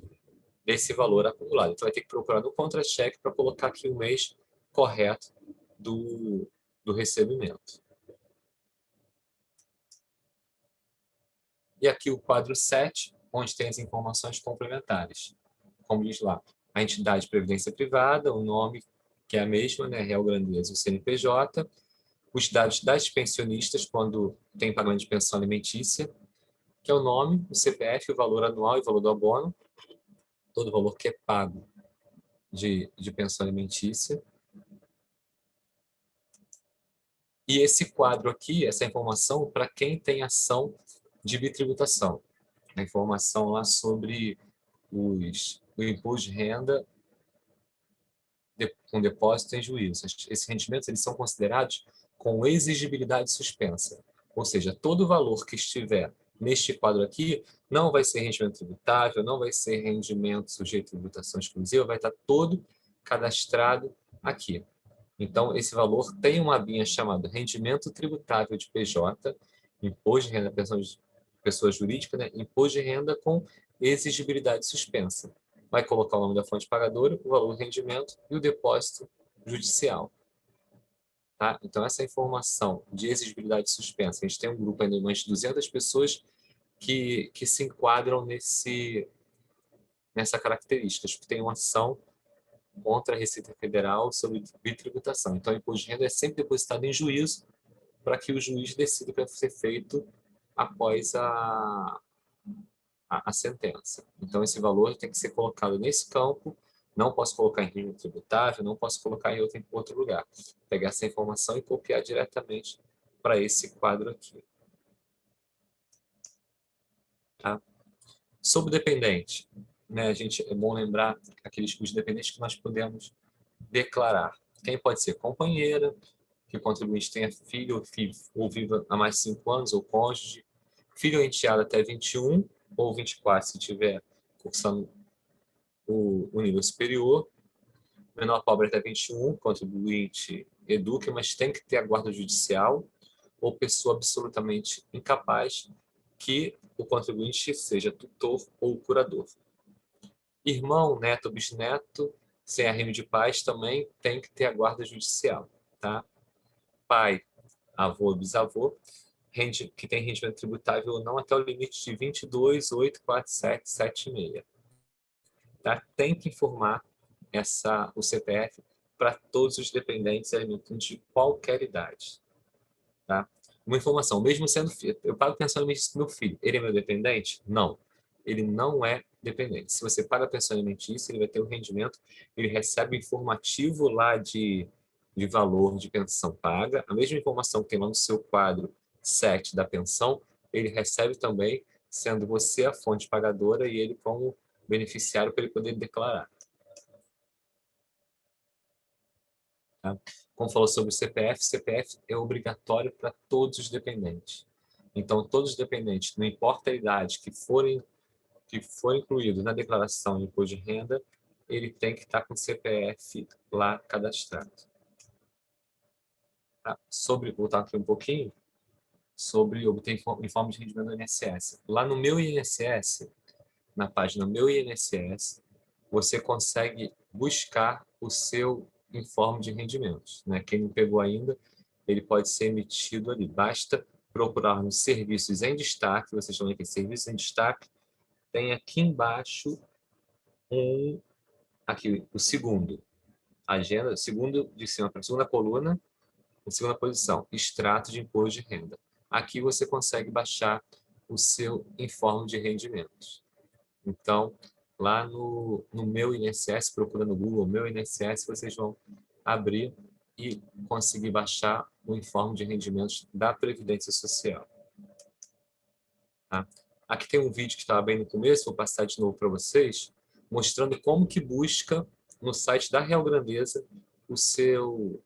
desse valor acumulado. Então, vai ter que procurar no contra-cheque para colocar aqui o mês correto do recebimento. E aqui o quadro 7, onde tem as informações complementares. Como diz lá, a entidade de previdência privada, o nome, que é a mesma, né, Real Grandeza, o CNPJ, os dados das pensionistas, quando tem pagamento de pensão alimentícia, que é o nome, o CPF, o valor anual e o valor do abono, todo o valor que é pago de pensão alimentícia. E esse quadro aqui, essa informação, para quem tem ação de bitributação. A informação lá sobre o imposto de renda com depósito em juízo. Esses rendimentos eles são considerados com exigibilidade suspensa. Ou seja, todo o valor que estiver neste quadro aqui não vai ser rendimento tributável, não vai ser rendimento sujeito a tributação exclusiva, vai estar todo cadastrado aqui. Então, esse valor tem uma abinha chamada rendimento tributável de PJ, imposto de renda pessoa jurídica, né? Imposto de renda com exigibilidade suspensa. Vai colocar o nome da fonte pagadora, o valor do rendimento e o depósito judicial. Tá? Então, essa informação de exigibilidade suspensa, a gente tem um grupo ainda de umas 200 pessoas que se enquadram nessa característica, que tem uma ação contra a Receita Federal sobre bitributação. Então, o imposto de renda é sempre depositado em juízo para que o juiz decida o que vai ser feito após a sentença. Então, esse valor tem que ser colocado nesse campo, não posso colocar em regime tributável, não posso colocar em outro lugar. Pegar essa informação e copiar diretamente para esse quadro aqui. Tá? Sobre o dependente, né, é bom lembrar os dependentes que nós podemos declarar. Quem pode ser companheira, que o contribuinte tenha filho ou viva há mais de 5 anos, ou cônjuge, filho ou enteado até 21 ou 24, se tiver cursando o nível superior, menor pobre até 21, contribuinte eduque, mas tem que ter a guarda judicial, ou pessoa absolutamente incapaz, que o contribuinte seja tutor ou curador. Irmão, neto ou bisneto, sem arrimo de pais, também tem que ter a guarda judicial. Tá? Pai, avô ou bisavô, que tem rendimento tributável ou não até o limite de 22.847,76. Tá? Tem que informar o CPF para todos os dependentes alimentantes de qualquer idade. Tá? Uma informação, mesmo sendo filho, eu pago pensão alimentícia do meu filho, ele é meu dependente? Não, ele não é dependente. Se você paga pensão alimentícia, ele vai ter o rendimento, ele recebe o informativo lá de valor de pensão paga, a mesma informação que tem lá no seu quadro 7 da pensão, ele recebe também, sendo você a fonte pagadora e ele como beneficiário para ele poder declarar. Tá? Como falou sobre o CPF é obrigatório para todos os dependentes. Então, todos os dependentes, não importa a idade que for incluído na declaração de imposto de renda, ele tem que estar com o CPF lá cadastrado. Tá? Voltar aqui um pouquinho, sobre obter informe de rendimento do INSS. Lá no Meu INSS, na página Meu INSS, você consegue buscar o seu informe de rendimentos. Né? Quem não pegou ainda, ele pode ser emitido ali. Basta procurar nos serviços em destaque, vocês estão aqui, serviços em destaque, tem aqui embaixo aqui o segundo. Agenda, segundo de cima para a segunda coluna, na segunda posição, extrato de imposto de renda. Aqui você consegue baixar o seu informe de rendimentos. Então, lá no meu INSS, procura no Google meu INSS, vocês vão abrir e conseguir baixar o informe de rendimentos da Previdência Social. Tá? Aqui tem um vídeo que estava bem no começo, vou passar de novo para vocês, mostrando como que busca no site da Real Grandeza o seu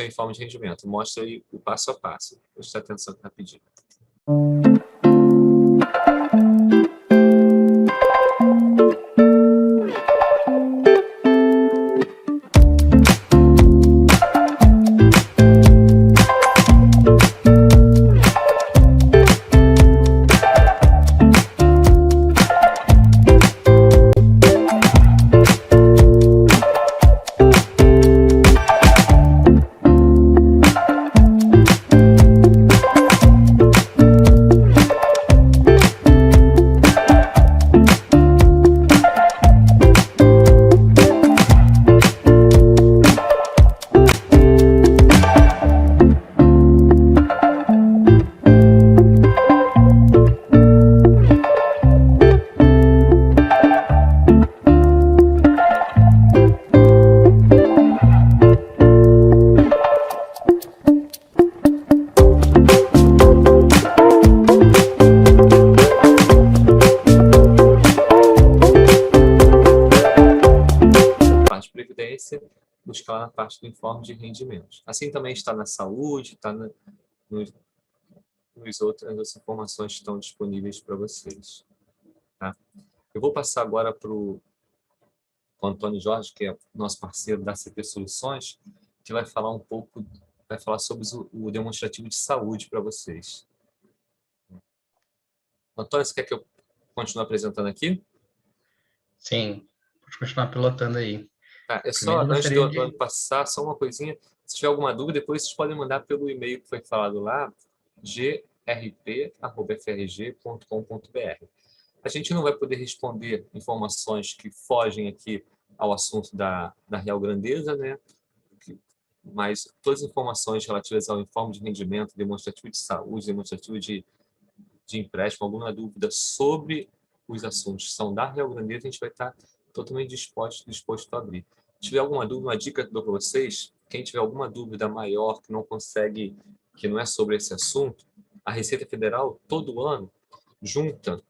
informe de rendimento. Mostra aí o passo a passo. Preste atenção aqui rapidinho. Buscar lá na parte do informe de rendimentos. Assim também está na saúde, está nas outras informações que estão disponíveis para vocês. Tá? Eu vou passar agora para o Antônio Jorge, que é nosso parceiro da CP Soluções, que vai falar um pouco, vai falar sobre o demonstrativo de saúde para vocês. Antônio, você quer que eu continue apresentando aqui? Sim, pode continuar pilotando aí. É só, antes do ano passar, só uma coisinha. Se tiver alguma dúvida, depois vocês podem mandar pelo e-mail que foi falado lá, grp@frg.com.br. A gente não vai poder responder informações que fogem aqui ao assunto da Real Grandeza, né? Mas todas as informações relativas ao informe de rendimento, demonstrativo de saúde, demonstrativo de empréstimo, alguma dúvida sobre os assuntos que são da Real Grandeza, a gente vai estar totalmente disposto a abrir. Se tiver alguma dúvida, uma dica que eu dou para vocês, quem tiver alguma dúvida maior que não consegue, que não é sobre esse assunto, a Receita Federal, todo ano, junta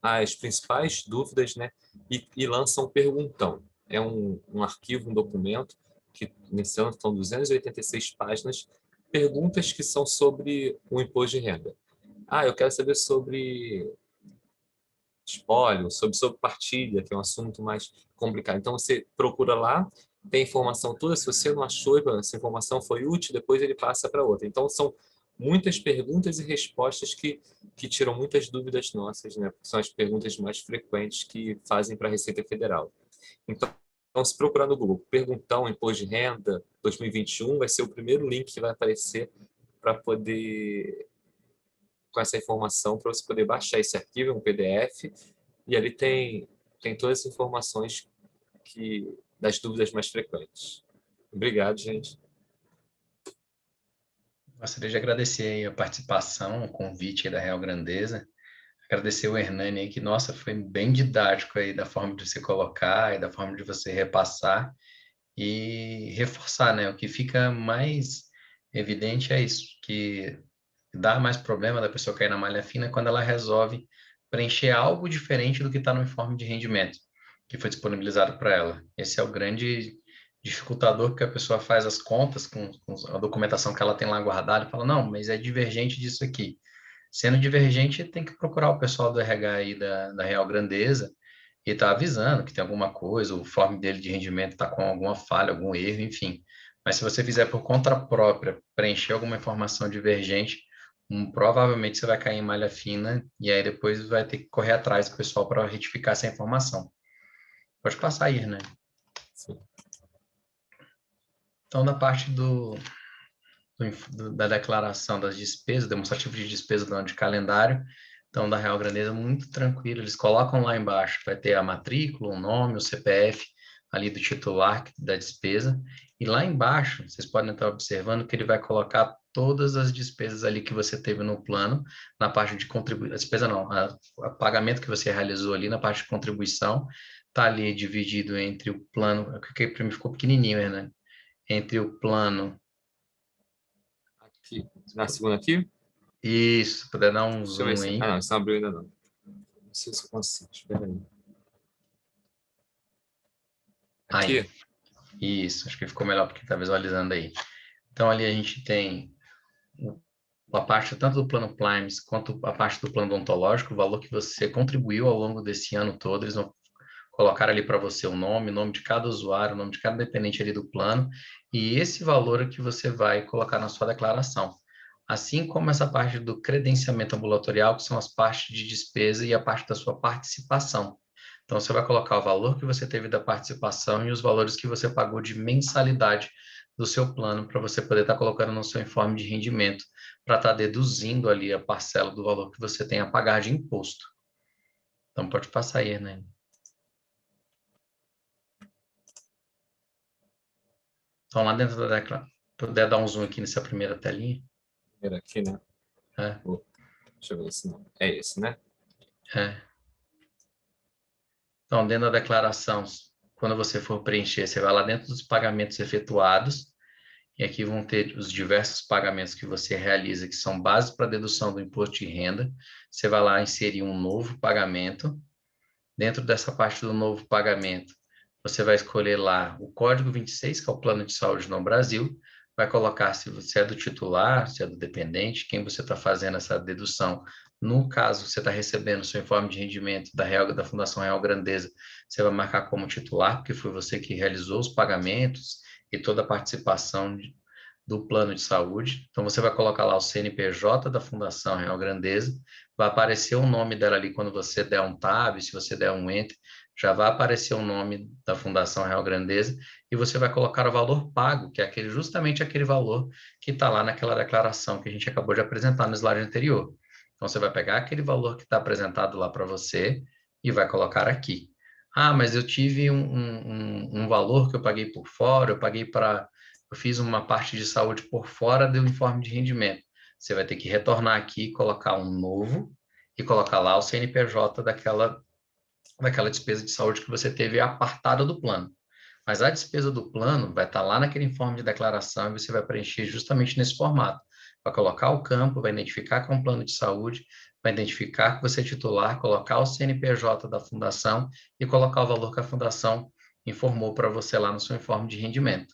as principais dúvidas, né, e lança um perguntão. É um arquivo, um documento, que nesse ano estão 286 páginas, perguntas que são sobre o imposto de renda. Eu quero saber sobre espólio, sobre partilha, que é um assunto mais complicado. Então, você procura lá, tem informação toda. Se você não achou, essa informação foi útil, depois ele passa para outra. Então, são muitas perguntas e respostas que tiram muitas dúvidas nossas, né? São as perguntas mais frequentes que fazem para a Receita Federal. Então, se procurar no Google, Perguntão Imposto de Renda 2021, vai ser o primeiro link que vai aparecer para poder, com essa informação, para você poder baixar esse arquivo, é um PDF, e ali tem todas as informações das dúvidas mais frequentes. Obrigado, gente. Gostaria de agradecer aí a participação, o convite aí da Real Grandeza. Agradecer o Hernani aí, que, nossa, foi bem didático aí da forma de você colocar e da forma de você repassar e reforçar, né? O que fica mais evidente é isso, que dá mais problema da pessoa cair na malha fina quando ela resolve preencher algo diferente do que está no informe de rendimento que foi disponibilizado para ela. Esse é o grande dificultador, porque a pessoa faz as contas com a documentação que ela tem lá guardada e fala, não, mas é divergente disso aqui. Sendo divergente, tem que procurar o pessoal do RH aí da Real Grandeza e tá avisando que tem alguma coisa, o form dele de rendimento está com alguma falha, algum erro, enfim. Mas se você fizer por conta própria, preencher alguma informação divergente, provavelmente você vai cair em malha fina e aí depois vai ter que correr atrás do pessoal para retificar essa informação. Pode passar aí, né? Sim. Então, da parte da declaração das despesas, demonstrativo de despesa do ano de calendário, Então, da Real Grandeza, muito tranquilo. Eles colocam lá embaixo, vai ter a matrícula, o nome, o CPF ali do titular da despesa. E lá embaixo, vocês podem estar observando que ele vai colocar todas as despesas ali que você teve no plano, na parte de contribuição, despesa não, o pagamento que você realizou ali na parte de contribuição, está ali dividido entre o plano, que para mim ficou pequenininho, né? Entre o plano... Aqui, na segunda aqui? Isso, se puder dar um Deixa eu ver zoom se... aí. Ah, não, isso não abriu ainda não. Não sei se eu consigo. Espera aí. Aí, Aqui? isso, acho que ficou melhor porque está visualizando aí. Então, ali a gente tem a parte tanto do plano Primes quanto a parte do plano odontológico, o valor que você contribuiu ao longo desse ano todo, eles vão colocar ali para você o nome de cada usuário, o nome de cada dependente ali do plano, e esse valor é que você vai colocar na sua declaração. Assim como essa parte do credenciamento ambulatorial, que são as partes de despesa e a parte da sua participação. Então, você vai colocar o valor que você teve da participação e os valores que você pagou de mensalidade do seu plano, para você poder estar colocando no seu informe de rendimento, para estar deduzindo ali a parcela do valor que você tem a pagar de imposto. Então, pode passar aí, né? Então, lá dentro da declaração, puder dar um zoom aqui nessa primeira telinha. Primeiro aqui, né? É, Deixa eu ver se não. É esse, né? é. Então, dentro da declaração, quando você for preencher, você vai lá dentro dos pagamentos efetuados, e aqui vão ter os diversos pagamentos que você realiza, que são base para dedução do imposto de renda. Você vai lá inserir um novo pagamento. Dentro dessa parte do novo pagamento, você vai escolher lá o código 26, que é o plano de saúde no Brasil, vai colocar se você é do titular, se é do dependente, quem você está fazendo essa dedução. No caso, você está recebendo o seu informe de rendimento da Fundação Real Grandeza, você vai marcar como titular, porque foi você que realizou os pagamentos e toda a participação do plano de saúde. Então, você vai colocar lá o CNPJ da Fundação Real Grandeza, vai aparecer o nome dela ali quando você der um tab, se você der um enter, já vai aparecer o nome da Fundação Real Grandeza e você vai colocar o valor pago, que é justamente aquele valor que está lá naquela declaração que a gente acabou de apresentar no slide anterior. Então, você vai pegar aquele valor que está apresentado lá para você e vai colocar aqui. Ah, mas eu tive um valor que eu paguei por fora, eu fiz uma parte de saúde por fora do informe de rendimento. Você vai ter que retornar aqui, colocar um novo e colocar lá o CNPJ daquela despesa de saúde que você teve apartada do plano. Mas a despesa do plano vai estar lá naquele informe de declaração e você vai preencher justamente nesse formato. Vai colocar o campo, vai identificar que é um plano de saúde, vai identificar que você é titular, colocar o CNPJ da fundação e colocar o valor que a fundação informou para você lá no seu informe de rendimento.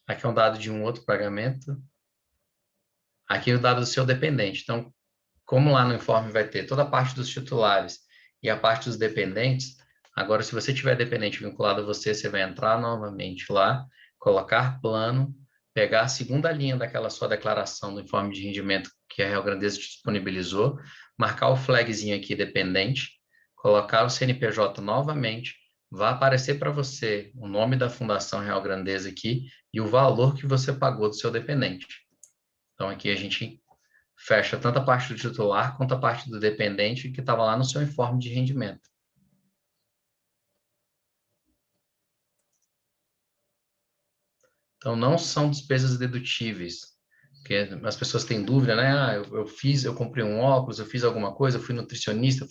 Aqui é um dado de um outro pagamento. Aqui é o dado do seu dependente. Então, como lá no informe vai ter toda a parte dos titulares e a parte dos dependentes, agora, se você tiver dependente vinculado a você, você vai entrar novamente lá, colocar plano, pegar a segunda linha daquela sua declaração do informe de rendimento que a Real Grandeza te disponibilizou, marcar o flagzinho aqui dependente, colocar o CNPJ novamente, vai aparecer para você o nome da Fundação Real Grandeza aqui e o valor que você pagou do seu dependente. Então, aqui a gente fecha tanto a parte do titular quanto a parte do dependente que estava lá no seu informe de rendimento. Então, não são despesas dedutíveis, porque as pessoas têm dúvida, né? Ah, eu comprei um óculos, eu fiz alguma coisa, eu fui nutricionista, eu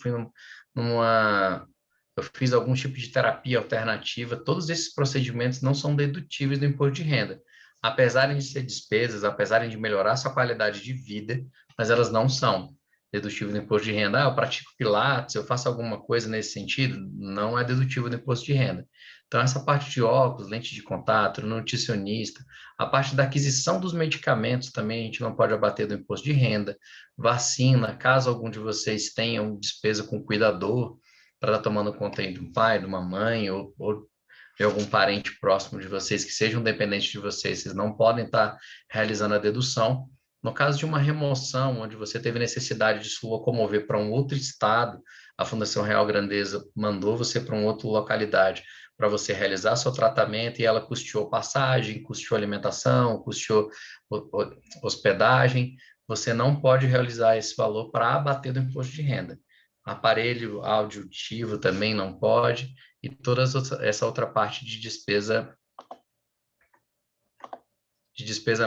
fiz algum tipo de terapia alternativa. Todos esses procedimentos não são dedutíveis do imposto de renda. Apesar de ser despesas, apesar de melhorar sua qualidade de vida, mas elas não são dedutíveis do imposto de renda. Ah, eu pratico pilates, eu faço alguma coisa nesse sentido, não é dedutível do imposto de renda. Então, essa parte de óculos, lente de contato, nutricionista, a parte da aquisição dos medicamentos também a gente não pode abater do imposto de renda. Vacina, caso algum de vocês tenham despesa com cuidador, para estar tomando conta aí de um pai, de uma mãe ou de algum parente próximo de vocês que sejam dependentes de vocês, vocês não podem estar realizando a dedução. No caso de uma remoção, onde você teve necessidade de se locomover para um outro estado, a Fundação Real Grandeza mandou você para uma outra localidade para você realizar seu tratamento e ela custeou passagem, custeou alimentação, custeou hospedagem. Você não pode realizar esse valor para abater do imposto de renda. Aparelho auditivo também não pode, e toda essa outra parte de despesa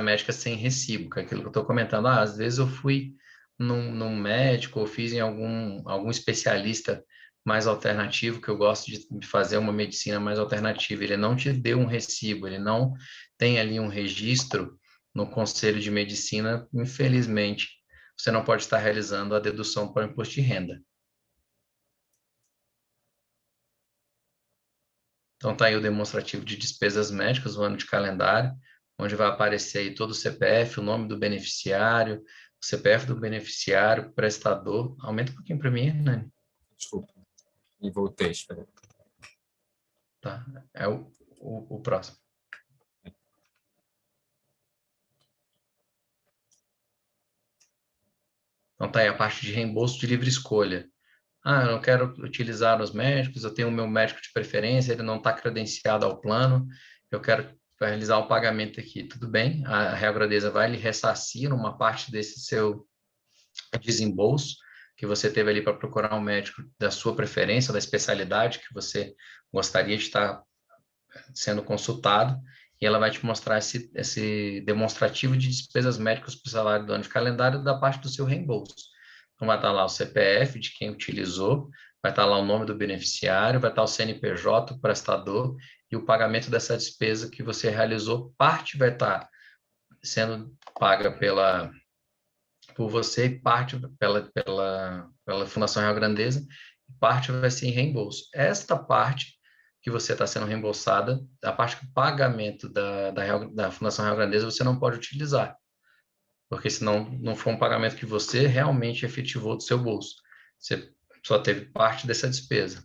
médica sem recibo, que é aquilo que eu estou comentando. Às vezes eu fui num médico ou fiz em algum especialista mais alternativo, que eu gosto de fazer uma medicina mais alternativa. Ele não te deu um recibo, ele não tem ali um registro no Conselho de Medicina, infelizmente, você não pode estar realizando a dedução para o imposto de renda. Então, está aí o demonstrativo de despesas médicas, o ano de calendário, onde vai aparecer aí todo o CPF, o nome do beneficiário, o CPF do beneficiário, prestador. Aumenta um pouquinho para mim, Hernani. Desculpa. E voltei, espera. Tá, é o próximo. Então, tá aí a parte de reembolso de livre escolha. Eu não quero utilizar os médicos, eu tenho o meu médico de preferência, ele não está credenciado ao plano, eu quero realizar o pagamento aqui. Tudo bem, a Real Grandeza vai lhe ressarcir uma parte desse seu desembolso que você teve ali para procurar um médico da sua preferência, da especialidade que você gostaria de estar sendo consultado, e ela vai te mostrar esse demonstrativo de despesas médicas para o salário do ano de calendário da parte do seu reembolso. Então, vai estar lá o CPF de quem utilizou, vai estar lá o nome do beneficiário, vai estar o CNPJ, o prestador, e o pagamento dessa despesa que você realizou. Parte vai estar sendo paga por você e parte pela Fundação Real Grandeza, e parte vai ser em reembolso. Esta parte que você está sendo reembolsada, a parte do pagamento da Fundação Real Grandeza, você não pode utilizar, porque senão não foi um pagamento que você realmente efetivou do seu bolso. Você só teve parte dessa despesa.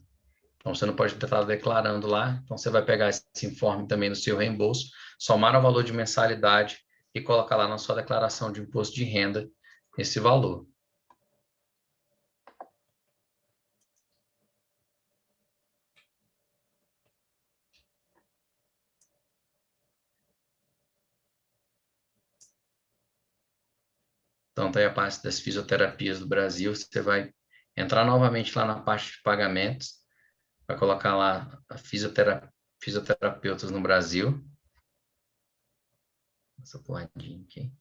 Então, você não pode estar declarando lá. Então, você vai pegar esse informe também no seu reembolso, somar o valor de mensalidade e colocar lá na sua declaração de imposto de renda esse valor. Então, tá aí a parte das fisioterapias do Brasil. Você vai entrar novamente lá na parte de pagamentos, vai colocar lá a fisioterapeutas no Brasil. Essa puladinha aqui.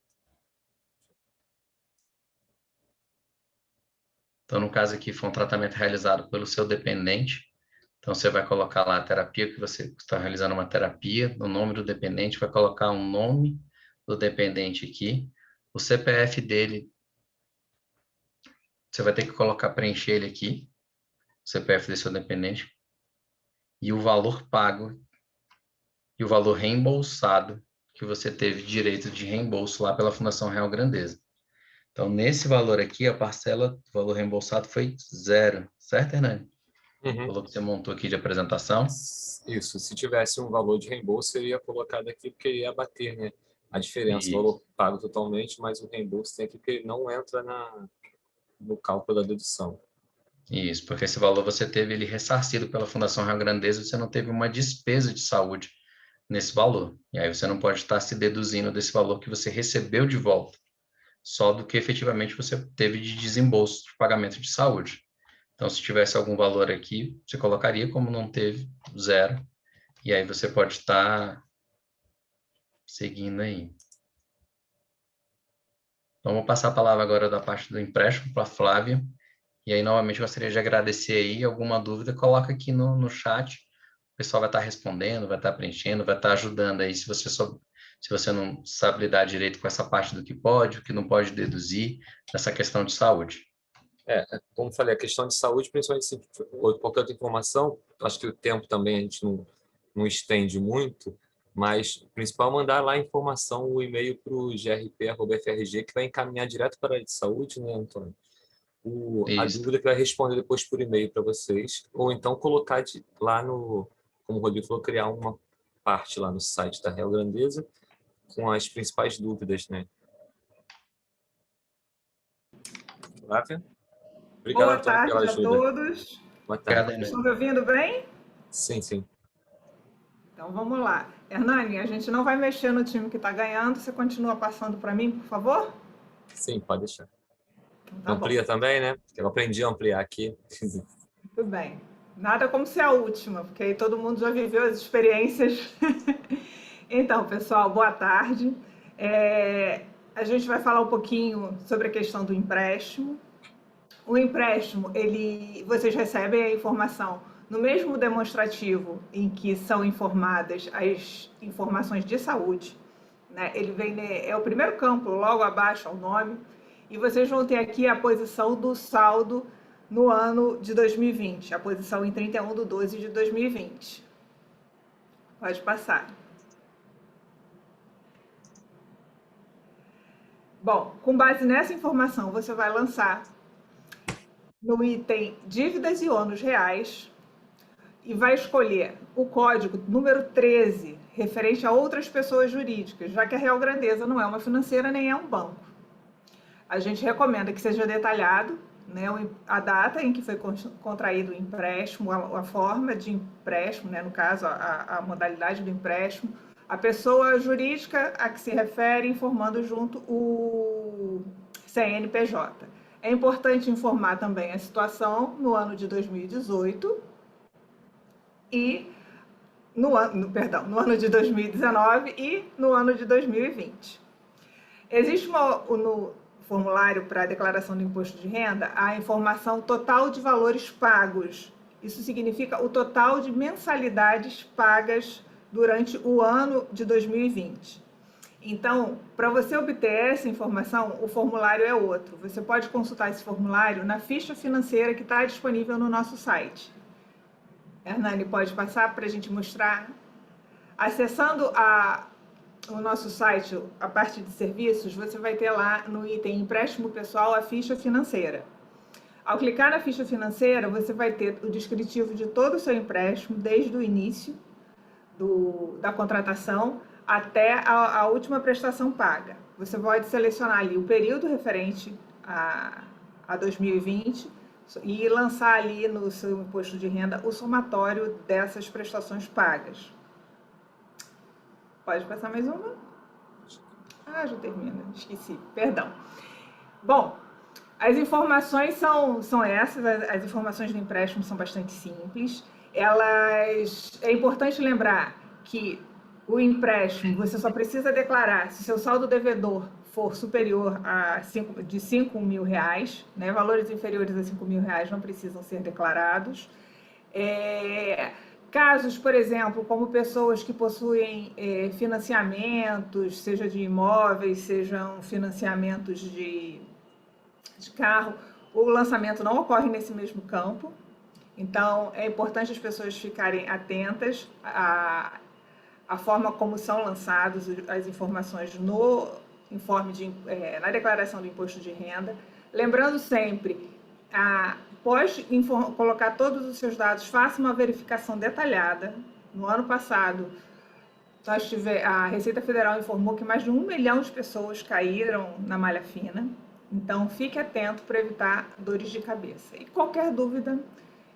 Então, no caso aqui, foi um tratamento realizado pelo seu dependente. Então, você vai colocar lá a terapia que você está realizando uma terapia, o nome do dependente, vai colocar o nome do dependente aqui, o CPF dele, você vai ter que preencher ele aqui, o CPF do seu dependente, e o valor pago, e o valor reembolsado, que você teve direito de reembolso lá pela Fundação Real Grandeza. Então, nesse valor aqui, a parcela do valor reembolsado foi 0, certo, Hernani? Uhum. Falou que você montou aqui de apresentação. Isso, se tivesse um valor de reembolso, eu ia colocar daqui, porque ia bater, né? A diferença, Isso. o valor pago totalmente, mas o reembolso tem aqui, porque ele não entra no cálculo da dedução. Isso, porque esse valor você teve ele ressarcido pela Fundação Real Grandeza, você não teve uma despesa de saúde nesse valor. E aí você não pode estar se deduzindo desse valor que você recebeu de volta, só do que efetivamente você teve de desembolso de pagamento de saúde. Então, se tivesse algum valor aqui, você colocaria, como não teve, 0. E aí você pode estar seguindo aí. Então, vou passar a palavra agora da parte do empréstimo para a Flávia. E aí, novamente, gostaria de agradecer aí. Alguma dúvida, coloca aqui no chat. O pessoal vai estar respondendo, vai estar preenchendo, vai estar ajudando aí. Se você não sabe lidar direito com essa parte do que pode, o que não pode deduzir, nessa questão de saúde. Como falei, a questão de saúde, principalmente se qualquer outra informação, acho que o tempo também a gente não estende muito, mas o principal é mandar lá a informação, o e-mail para o grp@frg, que vai encaminhar direto para a área de saúde, né, Antônio? A Isso. dúvida que vai responder depois por e-mail para vocês, ou então colocar lá como o Rodrigo falou, criar uma parte lá no site da Real Grandeza com as principais dúvidas, né? Flávia. Obrigado, Boa Antônio, tarde pela a ajuda. todos. Boa tarde. Obrigado, Estão me ouvindo bem? Sim, sim. Então vamos lá. Hernani, a gente não vai mexer no time que está ganhando. Você continua passando para mim, por favor? Sim, pode deixar. Então, tá bom. Amplia também, né? Porque eu aprendi a ampliar aqui. Tudo bem. Nada como ser a última, porque aí todo mundo já viveu as experiências. Então, pessoal, boa tarde. A gente vai falar um pouquinho sobre a questão do empréstimo. O empréstimo, vocês recebem a informação no mesmo demonstrativo em que são informadas as informações de saúde, né? Ele vem, é o primeiro campo, logo abaixo ao nome, e vocês vão ter aqui a posição do saldo no ano de 2020, a posição em 31/12 de 2020. Pode passar. Bom, com base nessa informação, você vai lançar no item dívidas e ônus reais e vai escolher o código número 13, referente a outras pessoas jurídicas, já que a Real Grandeza não é uma financeira nem é um banco. A gente recomenda que seja detalhado, né, a data em que foi contraído o empréstimo, a forma de empréstimo, né, no caso, a modalidade do empréstimo, a pessoa jurídica a que se refere, informando junto o CNPJ. É importante informar também a situação no ano de 2018 e no ano de 2019 e no ano de 2020. Existe no formulário para a declaração do imposto de renda a informação total de valores pagos. Isso significa o total de mensalidades pagas durante o ano de 2020. Então, para você obter essa informação, o formulário é outro. Você pode consultar esse formulário na ficha financeira que está disponível no nosso site. Hernani, pode passar para a gente mostrar? Acessando o nosso site, a parte de serviços, você vai ter lá no item empréstimo pessoal a ficha financeira. Ao clicar na ficha financeira, você vai ter o descritivo de todo o seu empréstimo, desde o início da contratação até a última prestação paga. Você pode selecionar ali o período referente a 2020 e lançar ali no seu imposto de renda o somatório dessas prestações pagas. Pode passar mais uma? Ah, já termina, esqueci, perdão. Bom, as informações são essas, as informações do empréstimo são bastante simples. É importante lembrar que o empréstimo, você só precisa declarar se seu saldo devedor for superior de 5 mil reais, né? Valores inferiores a 5 mil reais não precisam ser declarados. Casos, por exemplo, como pessoas que possuem financiamentos, seja de imóveis, sejam financiamentos de carro, o lançamento não ocorre nesse mesmo campo. Então, é importante as pessoas ficarem atentas à forma como são lançadas as informações no informe na declaração do imposto de renda. Lembrando sempre, após colocar todos os seus dados, faça uma verificação detalhada. No ano passado, a Receita Federal informou que mais de 1 milhão de pessoas caíram na malha fina. Então, fique atento para evitar dores de cabeça. E qualquer dúvida,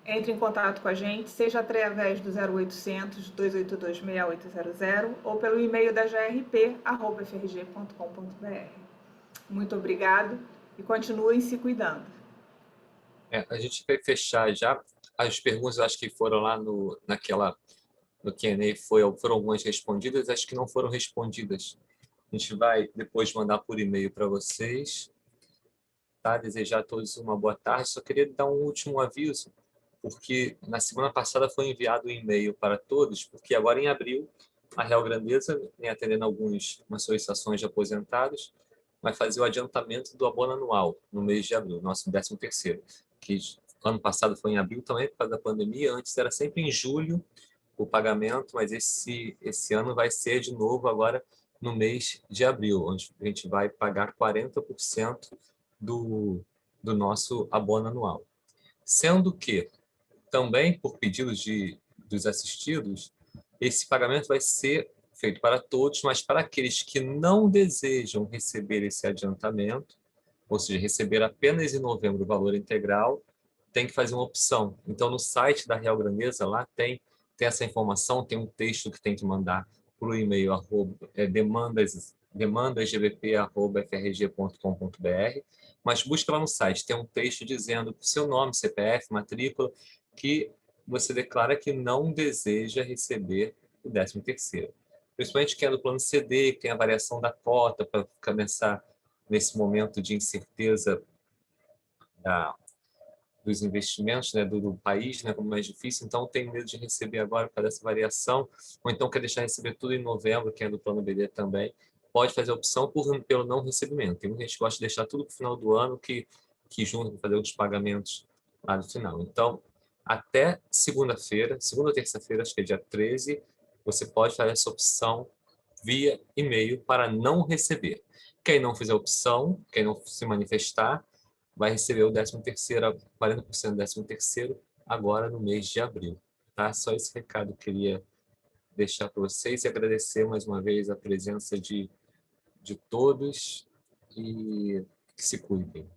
entre em contato com a gente, seja através do 0800 282 6800 ou pelo e-mail da grp@frg.com.br. Muito obrigado e continuem se cuidando. A gente vai fechar já. As perguntas, acho que foram lá no Q&A, foram algumas respondidas, acho que não foram respondidas. A gente vai depois mandar por e-mail para vocês. Tá? Desejar a todos uma boa tarde. Só queria dar um último aviso, porque na semana passada foi enviado um e-mail para todos, porque agora em abril a Real Grandeza, em atendendo umas solicitações de aposentados, vai fazer o adiantamento do abono anual no mês de abril, nosso 13º, que ano passado foi em abril também por causa da pandemia, antes era sempre em julho o pagamento, mas esse ano vai ser de novo agora no mês de abril, onde a gente vai pagar 40% do nosso abono anual. Sendo que, também por pedidos dos assistidos, esse pagamento vai ser feito para todos, mas para aqueles que não desejam receber esse adiantamento, ou seja, receber apenas em novembro o valor integral, tem que fazer uma opção. Então, no site da Real Grandeza, lá tem essa informação, tem um texto que tem que mandar para o e-mail demandasgbp@frg.com.br, mas busca lá no site, tem um texto dizendo seu nome, CPF, matrícula, que você declara que não deseja receber o 13º. Principalmente quem é do plano CD, que tem a variação da cota para começar nesse momento de incerteza dos investimentos, né, do país, né, como mais difícil, então tem medo de receber agora por causa dessa variação, ou então quer deixar receber tudo em novembro, quem é do plano BD também, pode fazer a opção pelo não recebimento. Tem muita gente que gosta de deixar tudo para o final do ano, que junto fazer os pagamentos lá no final. Então, até segunda-feira, segunda ou terça-feira, acho que é dia 13, você pode fazer essa opção via e-mail para não receber. Quem não fizer a opção, quem não se manifestar, vai receber o 13º, 40% do 13º, agora no mês de abril. Tá? Só esse recado que eu queria deixar para vocês e agradecer mais uma vez a presença de todos e que se cuidem.